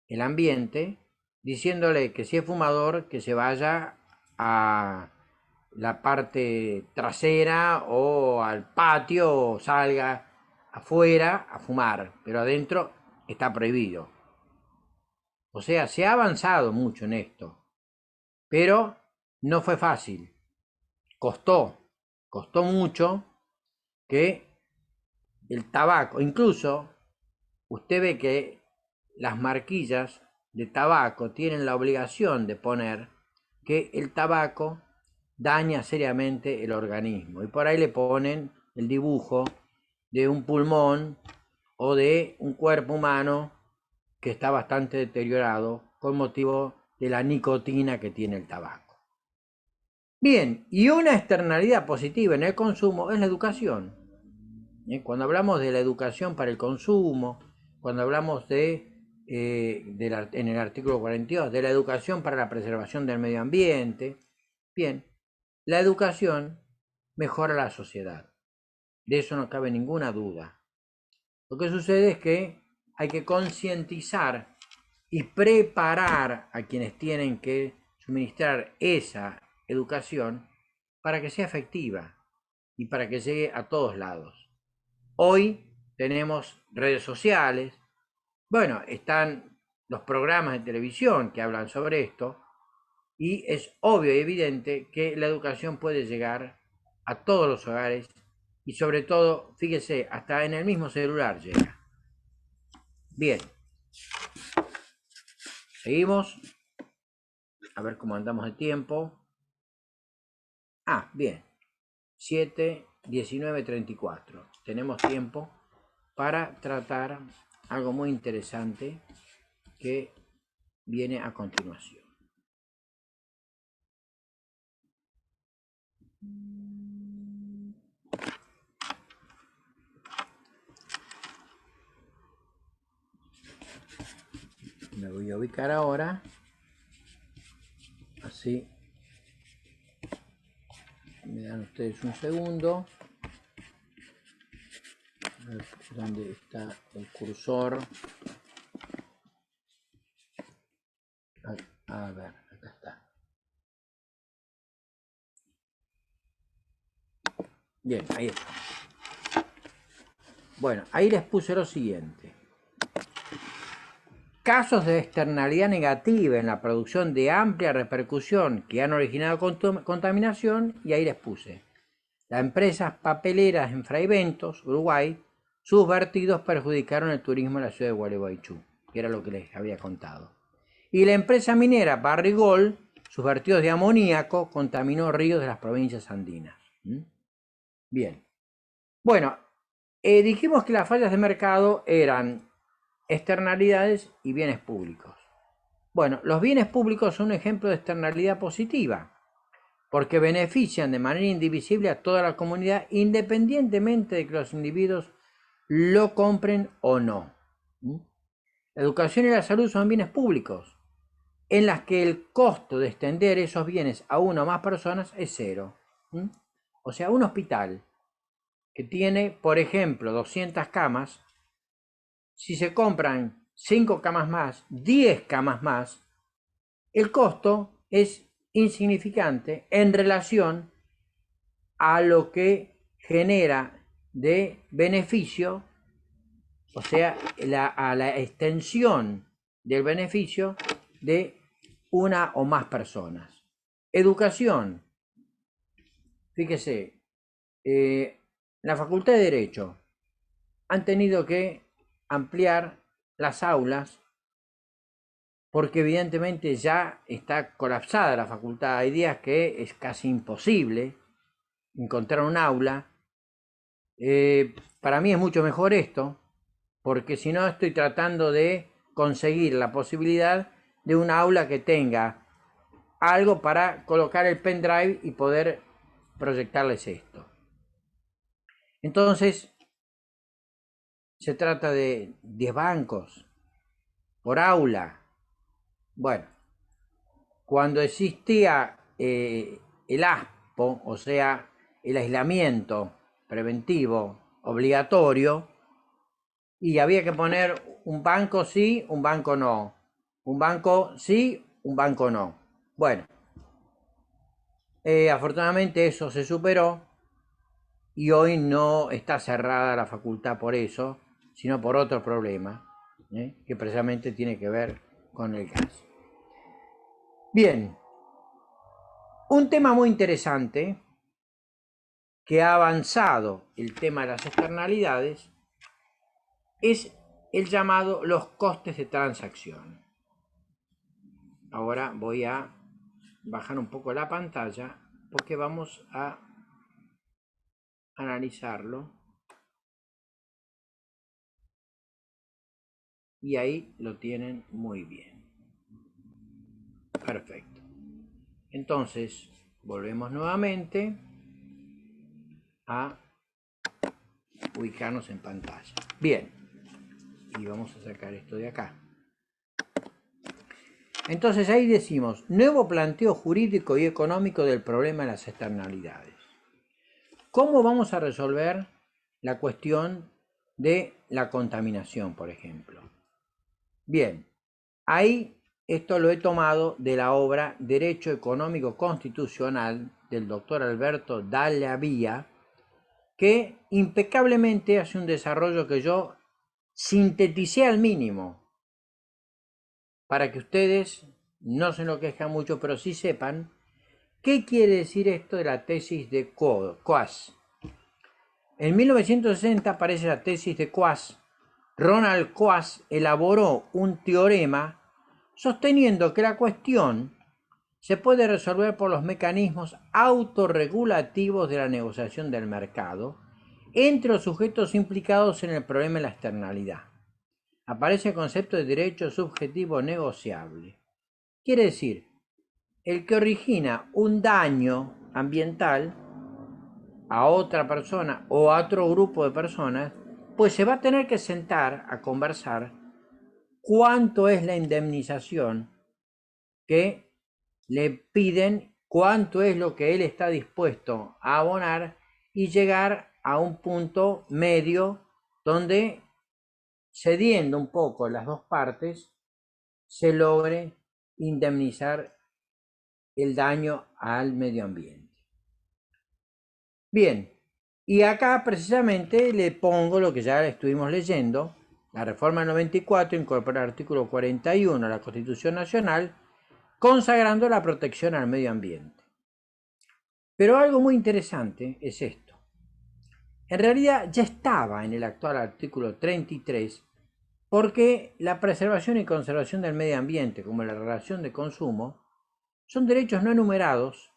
el ambiente diciéndole que si es fumador que se vaya a la parte trasera o al patio o salga afuera a fumar, pero adentro está prohibido. O sea, se ha avanzado mucho en esto, pero no fue fácil. Costó mucho que el tabaco, incluso usted ve que las marquillas de tabaco tienen la obligación de poner que el tabaco daña seriamente el organismo y por ahí le ponen el dibujo de un pulmón o de un cuerpo humano que está bastante deteriorado con motivo de la nicotina que tiene el tabaco. Bien, y una externalidad positiva en el consumo es la educación. Cuando hablamos de la educación para el consumo, cuando hablamos en el artículo 42, de la educación para la preservación del medio ambiente, bien, la educación mejora la sociedad. De eso no cabe ninguna duda. Lo que sucede es que hay que concientizar y preparar a quienes tienen que suministrar esa educación para que sea efectiva y para que llegue a todos lados. Hoy tenemos redes sociales, bueno, están los programas de televisión que hablan sobre esto y es obvio y evidente que la educación puede llegar a todos los hogares y sobre todo, fíjese, hasta en el mismo celular llega. Bien, seguimos, a ver cómo andamos de tiempo. Bien, 7, 19, 34. Tenemos tiempo para tratar algo muy interesante que viene a continuación. Me voy a ubicar ahora, así me dan ustedes un segundo. A ver dónde está el cursor. A ver, acá está. Bien, ahí está. Bueno, ahí les puse lo siguiente. Casos de externalidad negativa en la producción de amplia repercusión que han originado contaminación, y ahí les puse. Las empresas papeleras en Fraiventos, Uruguay, sus vertidos perjudicaron el turismo en la ciudad de Gualeguaychú, que era lo que les había contado. Y la empresa minera Barrigol, sus vertidos de amoníaco, contaminó ríos de las provincias andinas. Bien. Bueno, dijimos que las fallas de mercado eran externalidades y bienes públicos. Bueno, los bienes públicos son un ejemplo de externalidad positiva, porque benefician de manera indivisible a toda la comunidad, independientemente de que los individuos lo compren o no. La educación y la salud son bienes públicos, en las que el costo de extender esos bienes a una o más personas es cero. O sea, un hospital que tiene, por ejemplo, 200 camas, si se compran 5 camas más, 10 camas más, el costo es insignificante en relación a lo que genera de beneficio, o sea, a la extensión del beneficio de una o más personas. Educación. Fíjese, la Facultad de Derecho han tenido que ampliar las aulas porque evidentemente ya está colapsada la facultad. Hay días que es casi imposible encontrar un aula Para mí es mucho mejor esto, porque si no estoy tratando de conseguir la posibilidad de un aula que tenga algo para colocar el pendrive y poder proyectarles esto. Entonces, se trata de 10 bancos por aula. Bueno, cuando existía el ASPO, o sea, el aislamiento preventivo obligatorio, y había que poner un banco sí, un banco no, un banco sí, un banco no. Bueno, afortunadamente eso se superó y hoy no está cerrada la facultad por eso, sino por otro problema, que precisamente tiene que ver con el gas. Bien, un tema muy interesante que ha avanzado el tema de las externalidades es el llamado los costes de transacción. Ahora voy a bajar un poco la pantalla porque vamos a analizarlo. Y ahí lo tienen muy bien. Perfecto. Entonces, volvemos nuevamente a ubicarnos en pantalla. Bien. Y vamos a sacar esto de acá. Entonces ahí decimos, nuevo planteo jurídico y económico del problema de las externalidades. ¿Cómo vamos a resolver la cuestión de la contaminación, por ejemplo? Bien, ahí esto lo he tomado de la obra Derecho Económico Constitucional del doctor Alberto Dalla Vía, que impecablemente hace un desarrollo que yo sinteticé al mínimo, para que ustedes no se enloquezcan mucho, pero sí sepan qué quiere decir esto de la tesis de Coase. En 1960 aparece la tesis de Coase. Ronald Coase elaboró un teorema sosteniendo que la cuestión se puede resolver por los mecanismos autorregulativos de la negociación del mercado entre los sujetos implicados en el problema de la externalidad. Aparece el concepto de derecho subjetivo negociable. Quiere decir, el que origina un daño ambiental a otra persona o a otro grupo de personas, pues se va a tener que sentar a conversar cuánto es la indemnización que le piden, cuánto es lo que él está dispuesto a abonar y llegar a un punto medio donde, cediendo un poco las dos partes, se logre indemnizar el daño al medio ambiente. Bien, y acá precisamente le pongo lo que ya estuvimos leyendo. La reforma del 94 incorpora el artículo 41 a la Constitución Nacional, consagrando la protección al medio ambiente. Pero algo muy interesante es esto. En realidad ya estaba en el actual artículo 33, porque la preservación y conservación del medio ambiente, como la relación de consumo, son derechos no enumerados,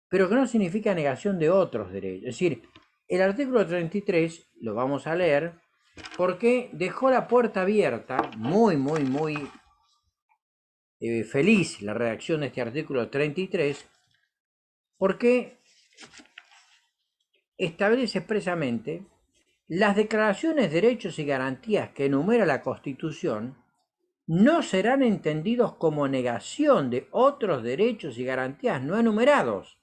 pero que no significa negación de otros derechos. Es decir, el artículo 33 lo vamos a leer porque dejó la puerta abierta, muy feliz la redacción de este artículo 33, porque establece expresamente las declaraciones, derechos y garantías que enumera la Constitución no serán entendidos como negación de otros derechos y garantías no enumerados,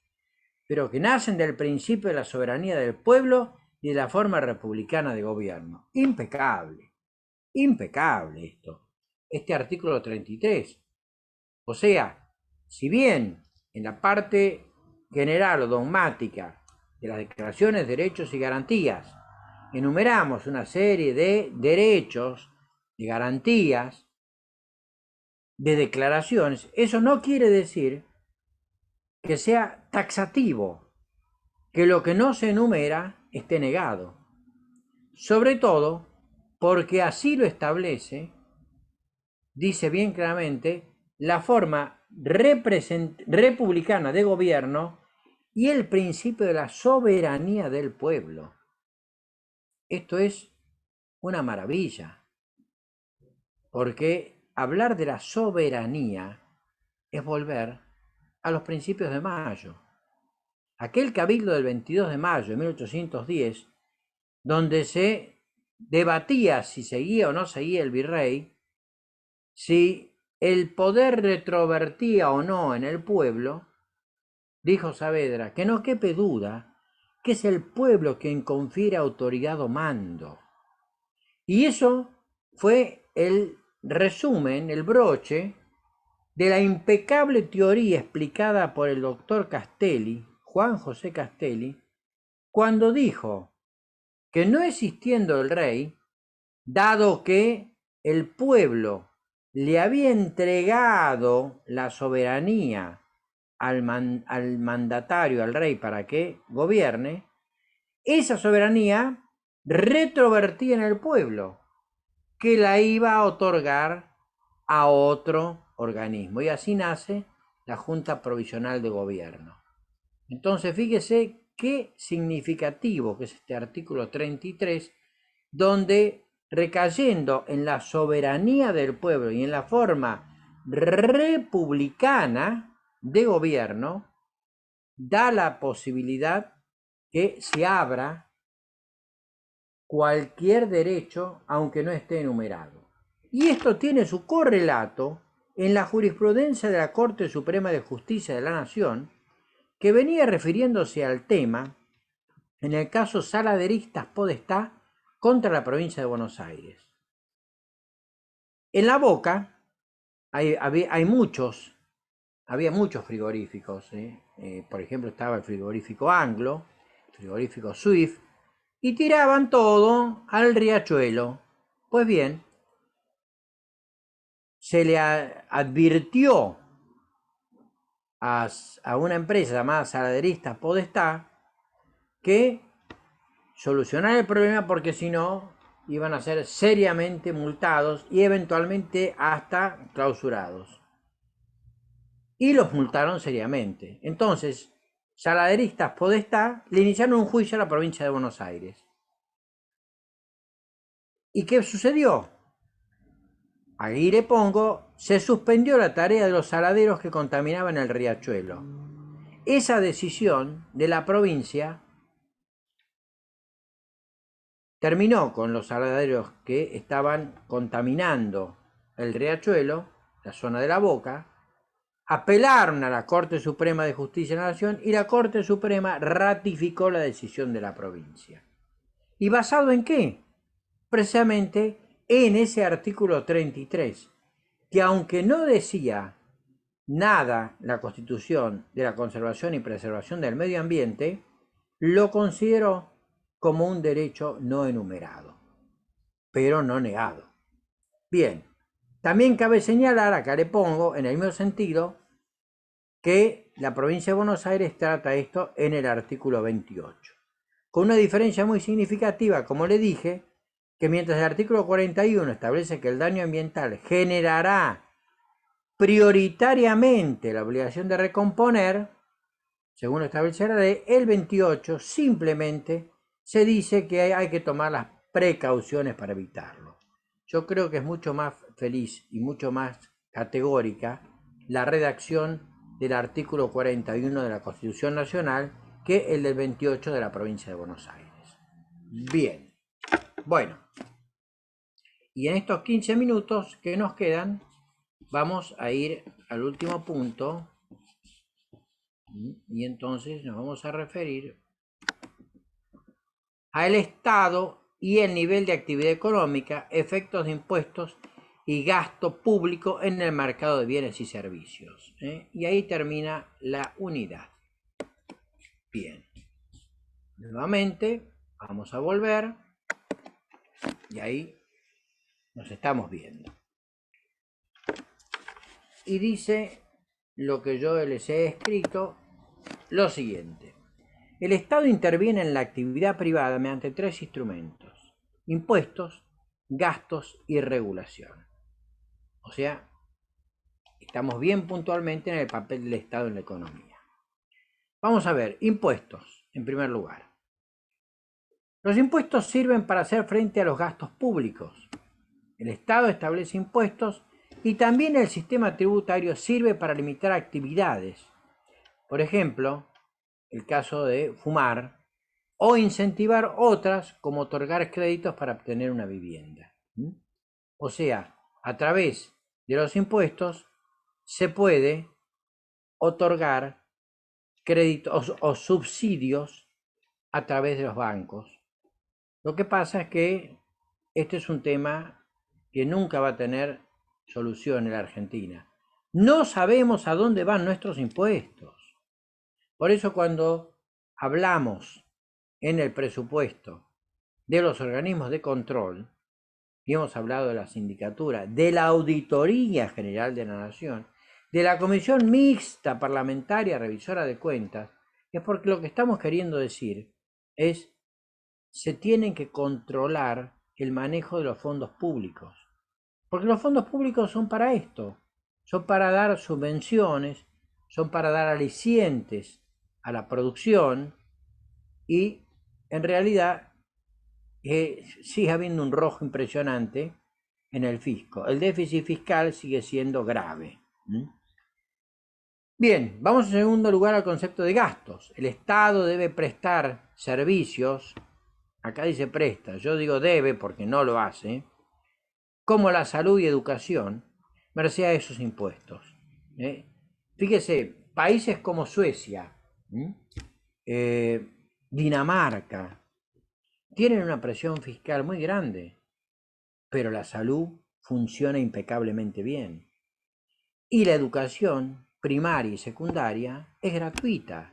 pero que nacen del principio de la soberanía del pueblo y de la forma republicana de gobierno. Impecable, impecable esto, este artículo 33. O sea, si bien en la parte general o dogmática de las declaraciones, derechos y garantías enumeramos una serie de derechos, de garantías, de declaraciones, eso no quiere decir que sea taxativo, que lo que no se enumera esté negado. Sobre todo porque así lo establece, dice bien claramente, la forma republicana de gobierno y el principio de la soberanía del pueblo. Esto es una maravilla, porque hablar de la soberanía es volver a los principios de mayo. Aquel cabildo del 22 de mayo de 1810, donde se debatía si seguía o no seguía el virrey, si el poder retrovertía o no en el pueblo, dijo Saavedra que no quepe duda que es el pueblo quien confiere autoridad o mando. Y eso fue el resumen, el broche de la impecable teoría explicada por el doctor Castelli, Juan José Castelli, cuando dijo que no existiendo el rey, dado que el pueblo le había entregado la soberanía al mandatario, al rey, para que gobierne, esa soberanía retrovertía en el pueblo, que la iba a otorgar a otro organismo. Y así nace la Junta Provisional de Gobierno. Entonces, fíjese qué significativo que es este artículo 33, donde recayendo en la soberanía del pueblo y en la forma republicana de gobierno, da la posibilidad que se abra cualquier derecho, aunque no esté enumerado. Y esto tiene su correlato en la jurisprudencia de la Corte Suprema de Justicia de la Nación, que venía refiriéndose al tema en el caso Saladeristas Podestá contra la provincia de Buenos Aires. En La Boca había muchos frigoríficos. Por ejemplo, estaba el frigorífico Anglo, el frigorífico Swift, y tiraban todo al riachuelo. Pues bien, se le advirtió a una empresa llamada Saladeristas Podestá que solucionar el problema, porque si no iban a ser seriamente multados y eventualmente hasta clausurados. Y los multaron seriamente. Entonces, Saladeristas Podestá le iniciaron un juicio a la provincia de Buenos Aires. ¿Y qué sucedió? Ahí le pongo, se suspendió la tarea de los saladeros que contaminaban el riachuelo. Esa decisión de la provincia terminó con los saladeros que estaban contaminando el riachuelo, la zona de La Boca, apelaron a la Corte Suprema de Justicia de la Nación y la Corte Suprema ratificó la decisión de la provincia. ¿Y basado en qué? Precisamente en ese artículo 33, que aunque no decía nada la Constitución de la conservación y preservación del medio ambiente, lo consideró como un derecho no enumerado, pero no negado. Bien, también cabe señalar, acá le pongo, en el mismo sentido, que la provincia de Buenos Aires trata esto en el artículo 28, con una diferencia muy significativa, como le dije, que mientras el artículo 41 establece que el daño ambiental generará prioritariamente la obligación de recomponer, según lo establece la ley, el 28 simplemente se dice que hay que tomar las precauciones para evitarlo. Yo creo que es mucho más feliz y mucho más categórica la redacción del artículo 41 de la Constitución Nacional que el del 28 de la provincia de Buenos Aires. Bien, bueno, y en estos 15 minutos que nos quedan, vamos a ir al último punto, y entonces nos vamos a referir al Estado y el nivel de actividad económica, efectos de impuestos y gasto público en el mercado de bienes y servicios. Y ahí termina la unidad. Bien. Nuevamente, vamos a volver. Y ahí nos estamos viendo. Y dice lo que yo les he escrito, lo siguiente. El Estado interviene en la actividad privada mediante 3 instrumentos: impuestos, gastos y regulación. O sea, estamos bien puntualmente en el papel del Estado en la economía. Vamos a ver, impuestos, en primer lugar. Los impuestos sirven para hacer frente a los gastos públicos. El Estado establece impuestos y también el sistema tributario sirve para limitar actividades. Por ejemplo, el caso de fumar o incentivar otras como otorgar créditos para obtener una vivienda. O sea, a través de los impuestos se puede otorgar créditos o subsidios a través de los bancos. Lo que pasa es que este es un tema que nunca va a tener solución en la Argentina. No sabemos a dónde van nuestros impuestos. Por eso cuando hablamos en el presupuesto de los organismos de control, y hemos hablado de la sindicatura, de la Auditoría General de la Nación, de la Comisión Mixta Parlamentaria Revisora de Cuentas, es porque lo que estamos queriendo decir es se tienen que controlar el manejo de los fondos públicos. Porque los fondos públicos son para esto, son para dar subvenciones, son para dar alicientes a la producción y en realidad sigue habiendo un rojo impresionante en el fisco. El déficit fiscal sigue siendo grave. Bien, vamos en segundo lugar al concepto de gastos. El Estado debe prestar servicios, acá dice presta, yo digo debe porque no lo hace, como la salud y educación, merced a esos impuestos. Fíjese, países como Suecia, Dinamarca, tienen una presión fiscal muy grande, pero la salud funciona impecablemente bien. Y la educación primaria y secundaria es gratuita.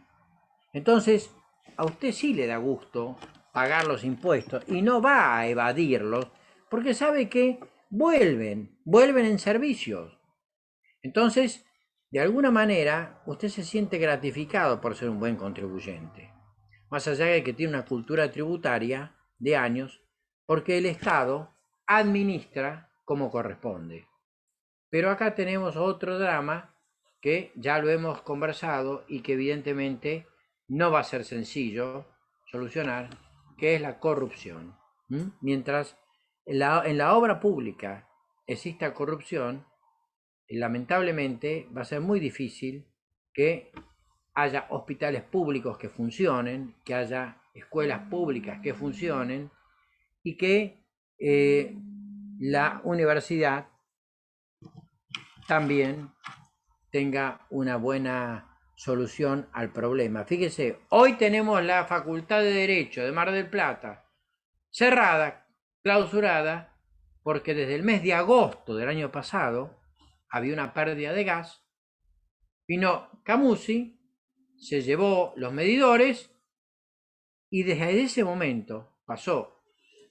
Entonces, a usted sí le da gusto pagar los impuestos y no va a evadirlos porque sabe que vuelven en servicios. Entonces, de alguna manera, usted se siente gratificado por ser un buen contribuyente. Más allá de que tiene una cultura tributaria de años, porque el Estado administra como corresponde. Pero acá tenemos otro drama que ya lo hemos conversado y que evidentemente no va a ser sencillo solucionar, que es la corrupción. Mientras en la obra pública exista corrupción, lamentablemente va a ser muy difícil que haya hospitales públicos que funcionen, que haya escuelas públicas que funcionen y que la universidad también tenga una buena solución al problema. Fíjese, hoy tenemos la Facultad de Derecho de Mar del Plata cerrada, clausurada, porque desde el mes de agosto del año pasado había una pérdida de gas. Vino Camusi, se llevó los medidores y desde ese momento pasó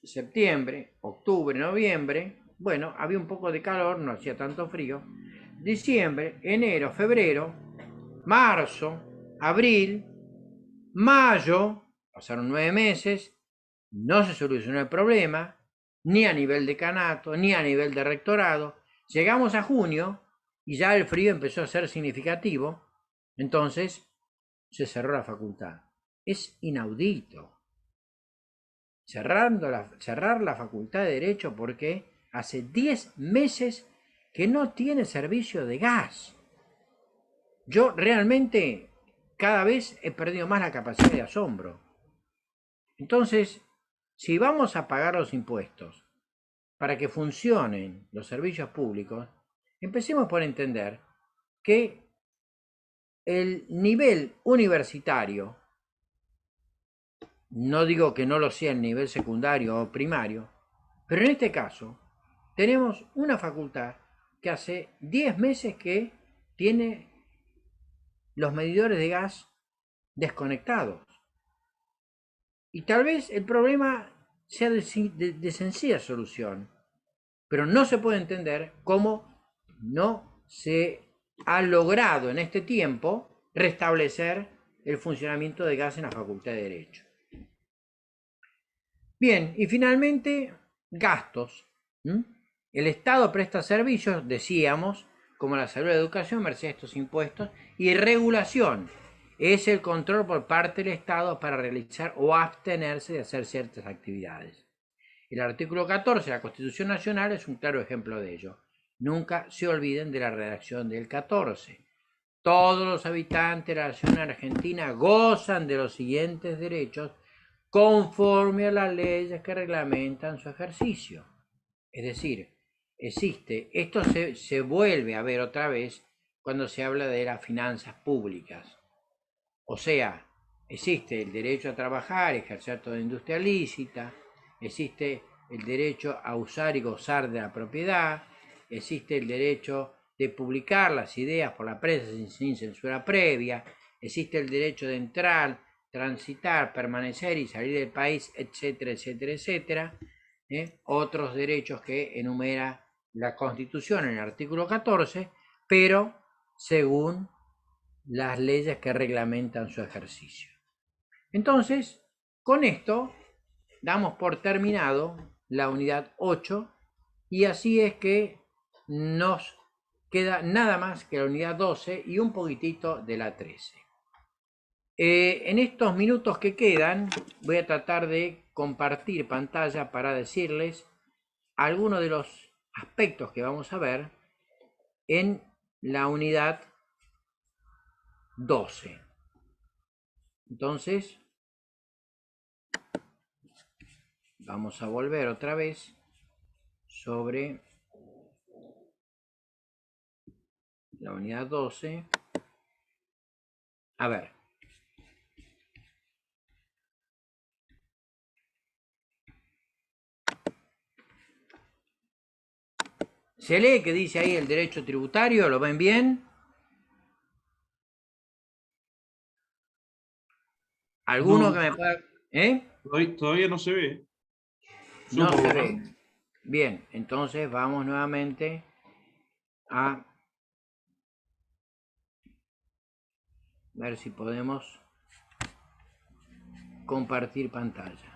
septiembre, octubre, noviembre, bueno, había un poco de calor, no hacía tanto frío, diciembre, enero, febrero, marzo, abril, mayo, pasaron 9 meses, no se solucionó el problema, ni a nivel decanato, ni a nivel de rectorado. Llegamos a junio y ya el frío empezó a ser significativo, entonces se cerró la facultad. Es inaudito. Cerrar la facultad de Derecho porque hace 10 meses que no tiene servicio de gas. Yo realmente cada vez he perdido más la capacidad de asombro. Entonces, si vamos a pagar los impuestos para que funcionen los servicios públicos, empecemos por entender que el nivel universitario, no digo que no lo sea el nivel secundario o primario, pero en este caso tenemos una facultad que hace 10 meses que tiene los medidores de gas desconectados. Y tal vez el problema sea de sencilla solución, pero no se puede entender cómo no se ha logrado en este tiempo restablecer el funcionamiento de gas en la Facultad de Derecho. Bien, y finalmente, gastos. El Estado presta servicios, decíamos, como la salud y la educación, merced a estos impuestos, y regulación. es el control por parte del Estado para realizar o abstenerse de hacer ciertas actividades. El artículo 14 de la Constitución Nacional es un claro ejemplo de ello. Nunca se olviden de la redacción del 14. Todos los habitantes de la nación argentina gozan de los siguientes derechos conforme a las leyes que reglamentan su ejercicio. Es decir, esto se vuelve a ver otra vez cuando se habla de las finanzas públicas. O sea, existe el derecho a trabajar, ejercer toda industria lícita, existe el derecho a usar y gozar de la propiedad, existe el derecho de publicar las ideas por la prensa sin censura previa, existe el derecho de entrar, transitar, permanecer y salir del país, etcétera, etcétera, etcétera. Otros derechos que enumera la Constitución en el artículo 14, pero según las leyes que reglamentan su ejercicio. Entonces, con esto damos por terminado la unidad 8 y así es que nos queda nada más que la unidad 12 y un poquitito de la 13. En estos minutos que quedan voy a tratar de compartir pantalla para decirles algunos de los aspectos que vamos a ver en la unidad 12. Entonces, vamos a volver otra vez sobre la unidad 12. A ver. ¿Se lee que dice ahí el derecho tributario? ¿Lo ven bien? ¿Alguno No, que me pueda...? todavía no se ve. Yo No por se lo ve. menos. Bien, entonces vamos nuevamente a ver si podemos compartir pantalla.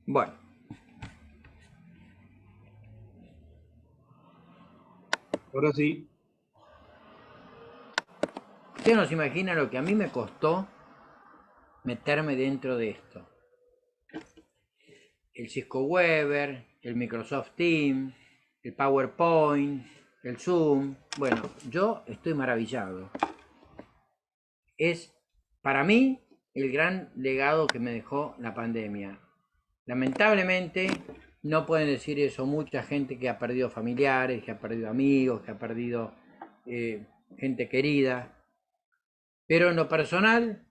Bueno, Ahora sí. usted no se imagina lo que a mí me costó meterme dentro de esto. El Cisco Weber, el Microsoft Teams, el PowerPoint, el Zoom. Bueno, yo estoy maravillado. Es para mí el gran legado que me dejó la pandemia. Lamentablemente no pueden decir eso mucha gente que ha perdido familiares, que ha perdido amigos, que ha perdido gente querida. Pero en lo personal,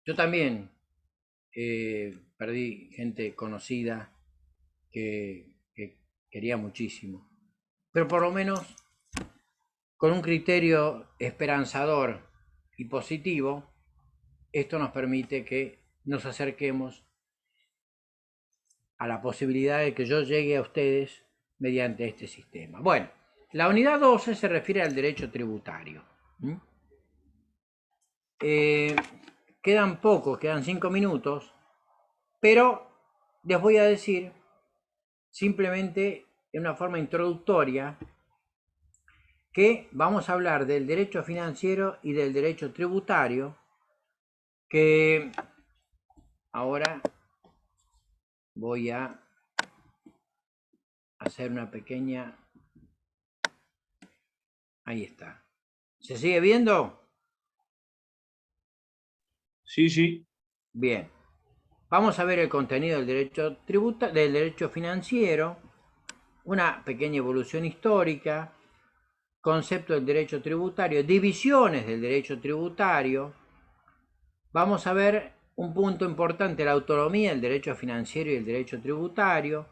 yo también perdí gente conocida que quería muchísimo. Pero por lo menos con un criterio esperanzador y positivo, esto nos permite que nos acerquemos a la posibilidad de que yo llegue a ustedes mediante este sistema. Bueno, la unidad 12 se refiere al derecho tributario. Quedan pocos, quedan 5 minutos, pero les voy a decir simplemente en una forma introductoria que vamos a hablar del derecho financiero y del derecho tributario, que ahora voy a hacer una pequeña... Ahí está. ¿Se sigue viendo? Sí, sí. Bien. Vamos a ver el contenido del del derecho financiero, una pequeña evolución histórica, concepto del derecho tributario, divisiones del derecho tributario. Vamos a ver un punto importante, la autonomía del derecho financiero y el derecho tributario.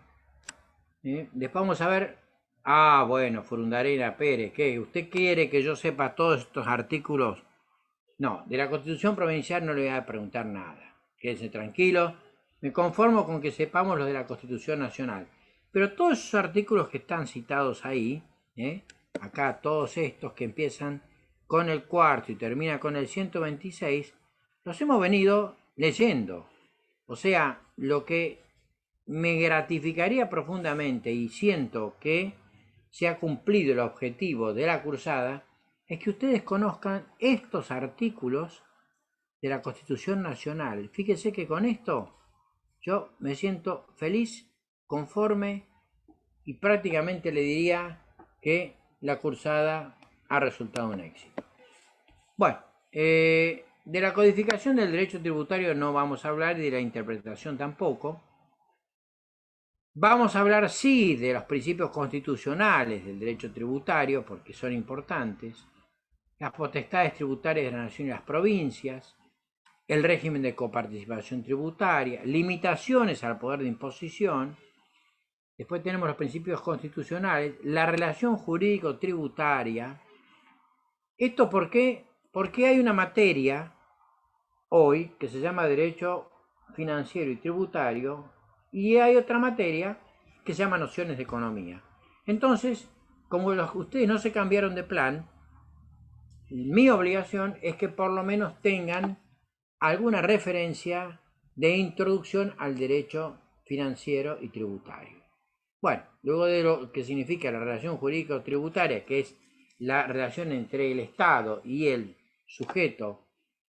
Después vamos a ver, bueno, Furundarena Pérez, ¿qué? ¿Usted quiere que yo sepa todos estos artículos? No, de la Constitución Provincial no le voy a preguntar nada. Quédense tranquilos, me conformo con que sepamos los de la Constitución Nacional. Pero todos esos artículos que están citados ahí, acá todos estos que empiezan con el cuarto y termina con el 126, los hemos venido leyendo. O sea, lo que me gratificaría profundamente y siento que se ha cumplido el objetivo de la cursada es que ustedes conozcan estos artículos de la Constitución Nacional. Fíjense que con esto yo me siento feliz, conforme y prácticamente le diría que la cursada ha resultado un éxito. Bueno, de la codificación del derecho tributario no vamos a hablar y de la interpretación tampoco. Vamos a hablar sí de los principios constitucionales del derecho tributario porque son importantes, las potestades tributarias de la nación y las provincias, el régimen de coparticipación tributaria, limitaciones al poder de imposición. Después tenemos los principios constitucionales, la relación jurídico-tributaria. ¿Esto por qué? Porque hay una materia hoy que se llama derecho financiero y tributario y hay otra materia que se llama nociones de economía. Entonces, como ustedes no se cambiaron de plan, mi obligación es que por lo menos tengan alguna referencia de introducción al derecho financiero y tributario. Bueno, luego de lo que significa la relación jurídico-tributaria, que es la relación entre el Estado y el sujeto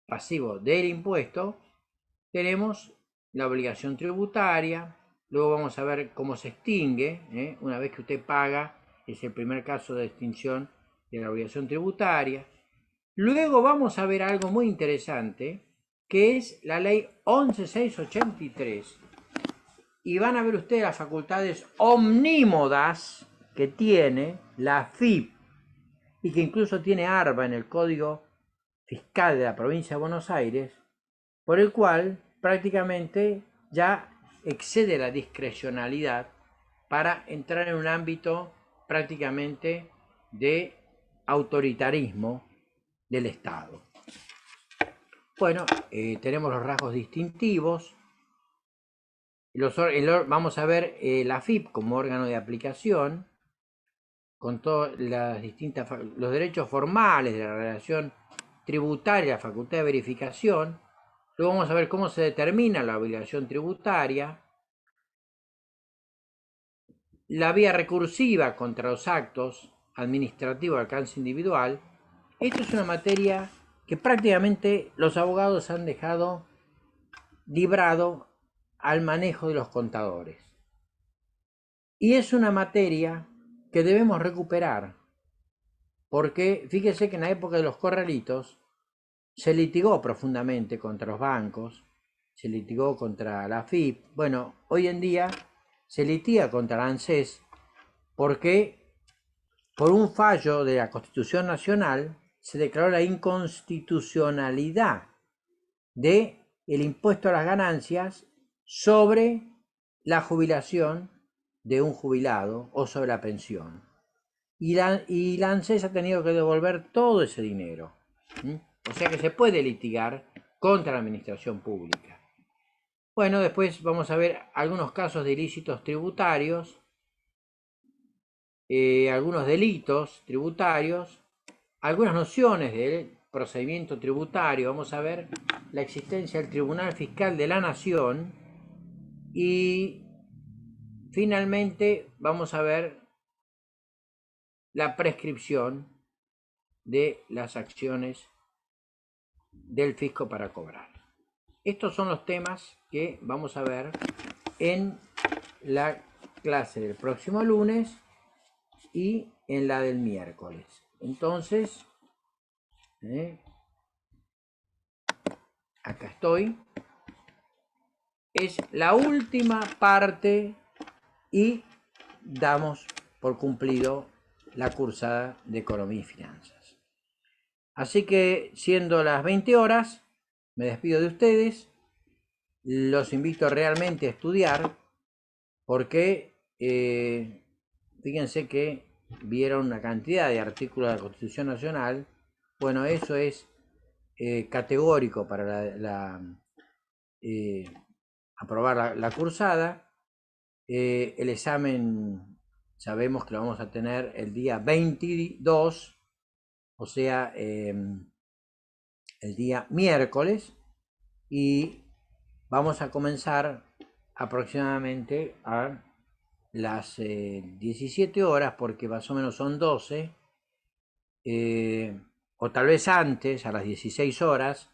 pasivo del impuesto, tenemos la obligación tributaria, luego vamos a ver cómo se extingue, una vez que usted paga, es el primer caso de extinción de la obligación tributaria. Luego vamos a ver algo muy interesante, que es la ley 11683, y van a ver ustedes las facultades omnímodas que tiene la FIP, y que incluso tiene ARBA en el Código Fiscal de la Provincia de Buenos Aires, por el cual prácticamente ya excede la discrecionalidad para entrar en un ámbito prácticamente de autoritarismo del Estado. Bueno, tenemos los rasgos distintivos. Vamos a ver la FIP como órgano de aplicación, con todas las distintas, los derechos formales de la relación tributaria, la facultad de verificación. Luego vamos a ver cómo se determina la obligación tributaria, la vía recursiva contra los actos administrativos de alcance individual. Esto es una materia que prácticamente los abogados han dejado librado al manejo de los contadores. Y es una materia que debemos recuperar, porque fíjese que en la época de los corralitos se litigó profundamente contra los bancos, se litigó contra la FIP. Bueno, hoy en día se litiga contra la ANSES porque por un fallo de la Constitución Nacional se declaró la inconstitucionalidad de el impuesto a las ganancias sobre la jubilación de un jubilado o sobre la pensión. Y la ANSES ha tenido que devolver todo ese dinero. O sea que se puede litigar contra la administración pública. Bueno, después vamos a ver algunos casos de ilícitos tributarios, algunos delitos tributarios, algunas nociones del procedimiento tributario. Vamos a ver la existencia del Tribunal Fiscal de la Nación y finalmente vamos a ver la prescripción de las acciones del fisco para cobrar. Estos son los temas que vamos a ver en la clase del próximo lunes y en la del miércoles. Entonces, acá estoy. Es la última parte y damos por cumplido la cursada de Economía y Finanzas. Así que, siendo las 20 horas, me despido de ustedes. Los invito realmente a estudiar porque fíjense que vieron una cantidad de artículos de la Constitución Nacional. Bueno, eso es categórico para aprobar la cursada. El examen sabemos que lo vamos a tener el día 22, o sea, el día miércoles, y vamos a comenzar aproximadamente a las 17 horas, porque más o menos son 12, o tal vez antes, a las 16 horas,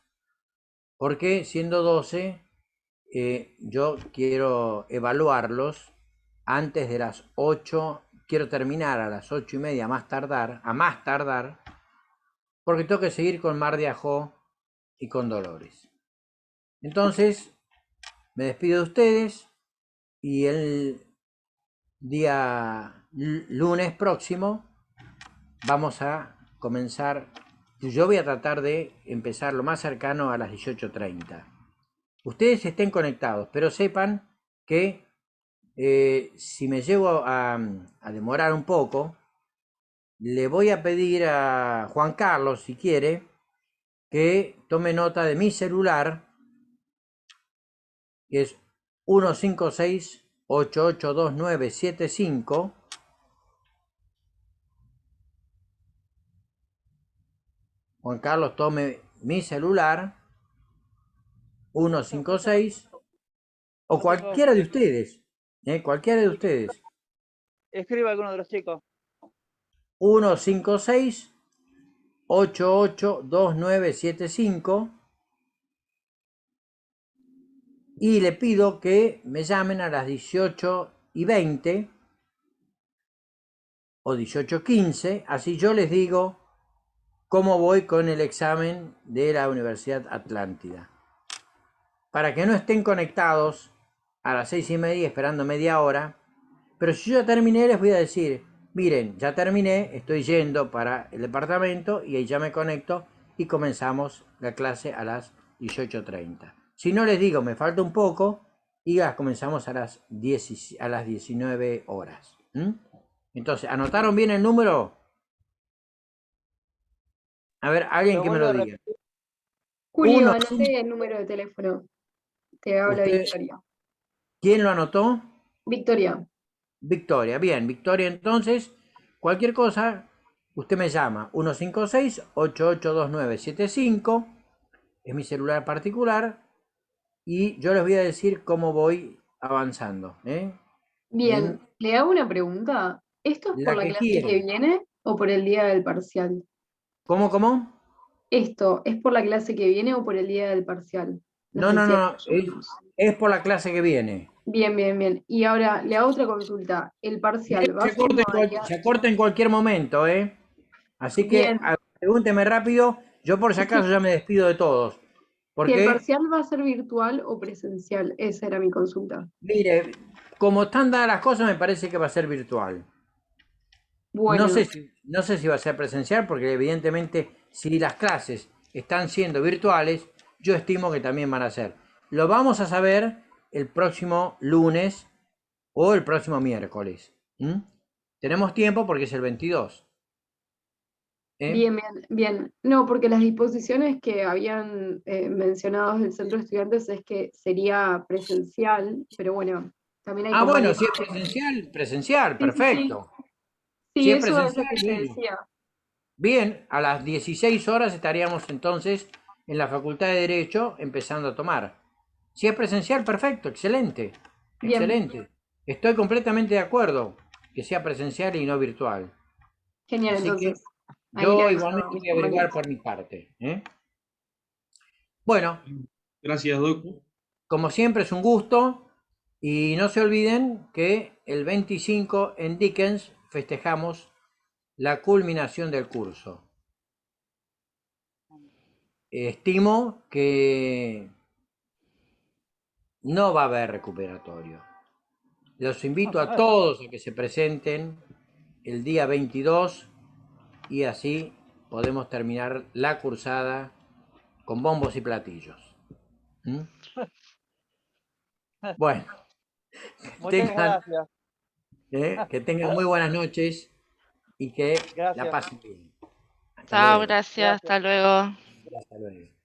porque siendo 12, yo quiero evaluarlos antes de las 8, quiero terminar a las 8:30 a más tardar, porque tengo que seguir con Mar de Ajó y con Dolores. Entonces, me despido de ustedes y el día lunes próximo vamos a comenzar. Yo voy a tratar de empezar lo más cercano a las 18:30. Ustedes estén conectados, pero sepan que si me llego a demorar un poco, le voy a pedir a Juan Carlos, si quiere, que tome nota de mi celular, que es 156-882975. Juan Carlos, tome mi celular, 156, o cualquiera de ustedes, cualquiera de ustedes. Escriba alguno de los chicos. 156-882975. Y le pido que me llamen a las 18:20 o 18:15, así yo les digo cómo voy con el examen de la Universidad Atlántida. Para que no estén conectados a las 6:30 esperando media hora, pero si yo ya terminé les voy a decir, miren, ya terminé, estoy yendo para el departamento y ahí ya me conecto y comenzamos la clase a las 18:30. Si no, les digo, me falta un poco y comenzamos a las 19 horas. Entonces, ¿anotaron bien el número? A ver, alguien que me lo diga. Julio, anoté el número de teléfono. Te habla Victoria. ¿Quién lo anotó? Victoria. Victoria, bien, Victoria, entonces, cualquier cosa, usted me llama, 156-882975, es mi celular particular, y yo les voy a decir cómo voy avanzando. Bien, le hago una pregunta. ¿Esto es por la que clase que quieran. viene o por el día del parcial? ¿Cómo? ¿Esto es por la clase que viene o por el día del parcial? No, Los 18 no, es por la clase que viene. Bien. Y ahora le hago otra consulta. ¿El parcial va a ser modalidad? Se corta en cualquier momento, Así que Bien. pregúnteme rápido, yo por si acaso ya me despido de todos. Si el Porque, parcial va a ser virtual o presencial, esa era mi consulta. mire, como están dadas las cosas, me parece que va a ser virtual. Bueno, No sé si va a ser presencial, porque evidentemente si las clases están siendo virtuales, yo estimo que también van a ser. Lo vamos a saber el próximo lunes o el próximo miércoles. Tenemos tiempo porque es el 22. bien. No, porque las disposiciones que habían mencionado del centro de estudiantes es que sería presencial, pero bueno, también hay Bueno, compañeros. si es presencial, Sí. perfecto. Sí, Si es eso es lo presencial, que te sí. decía. Bien, a las 16 horas estaríamos entonces en la Facultad de Derecho empezando a tomar. Si es presencial, perfecto, excelente, Bien. excelente. Estoy completamente de acuerdo que sea presencial y no virtual. Genial, Así que entonces. Ahí le yo aviso igualmente a mis voy a averiguar compañeros. por mi parte. Bueno, Gracias, Doc. como siempre es un gusto y no se olviden que el 25 en Dickens festejamos la culminación del curso. Estimo que no va a haber recuperatorio. Los invito a todos a que se presenten el día 22 y así podemos terminar la cursada con bombos y platillos. Bueno, Muchas gracias. que tengan muy buenas noches y que la Gracias. pasen bien. Hasta Chao, luego. gracias, hasta luego. Hasta luego.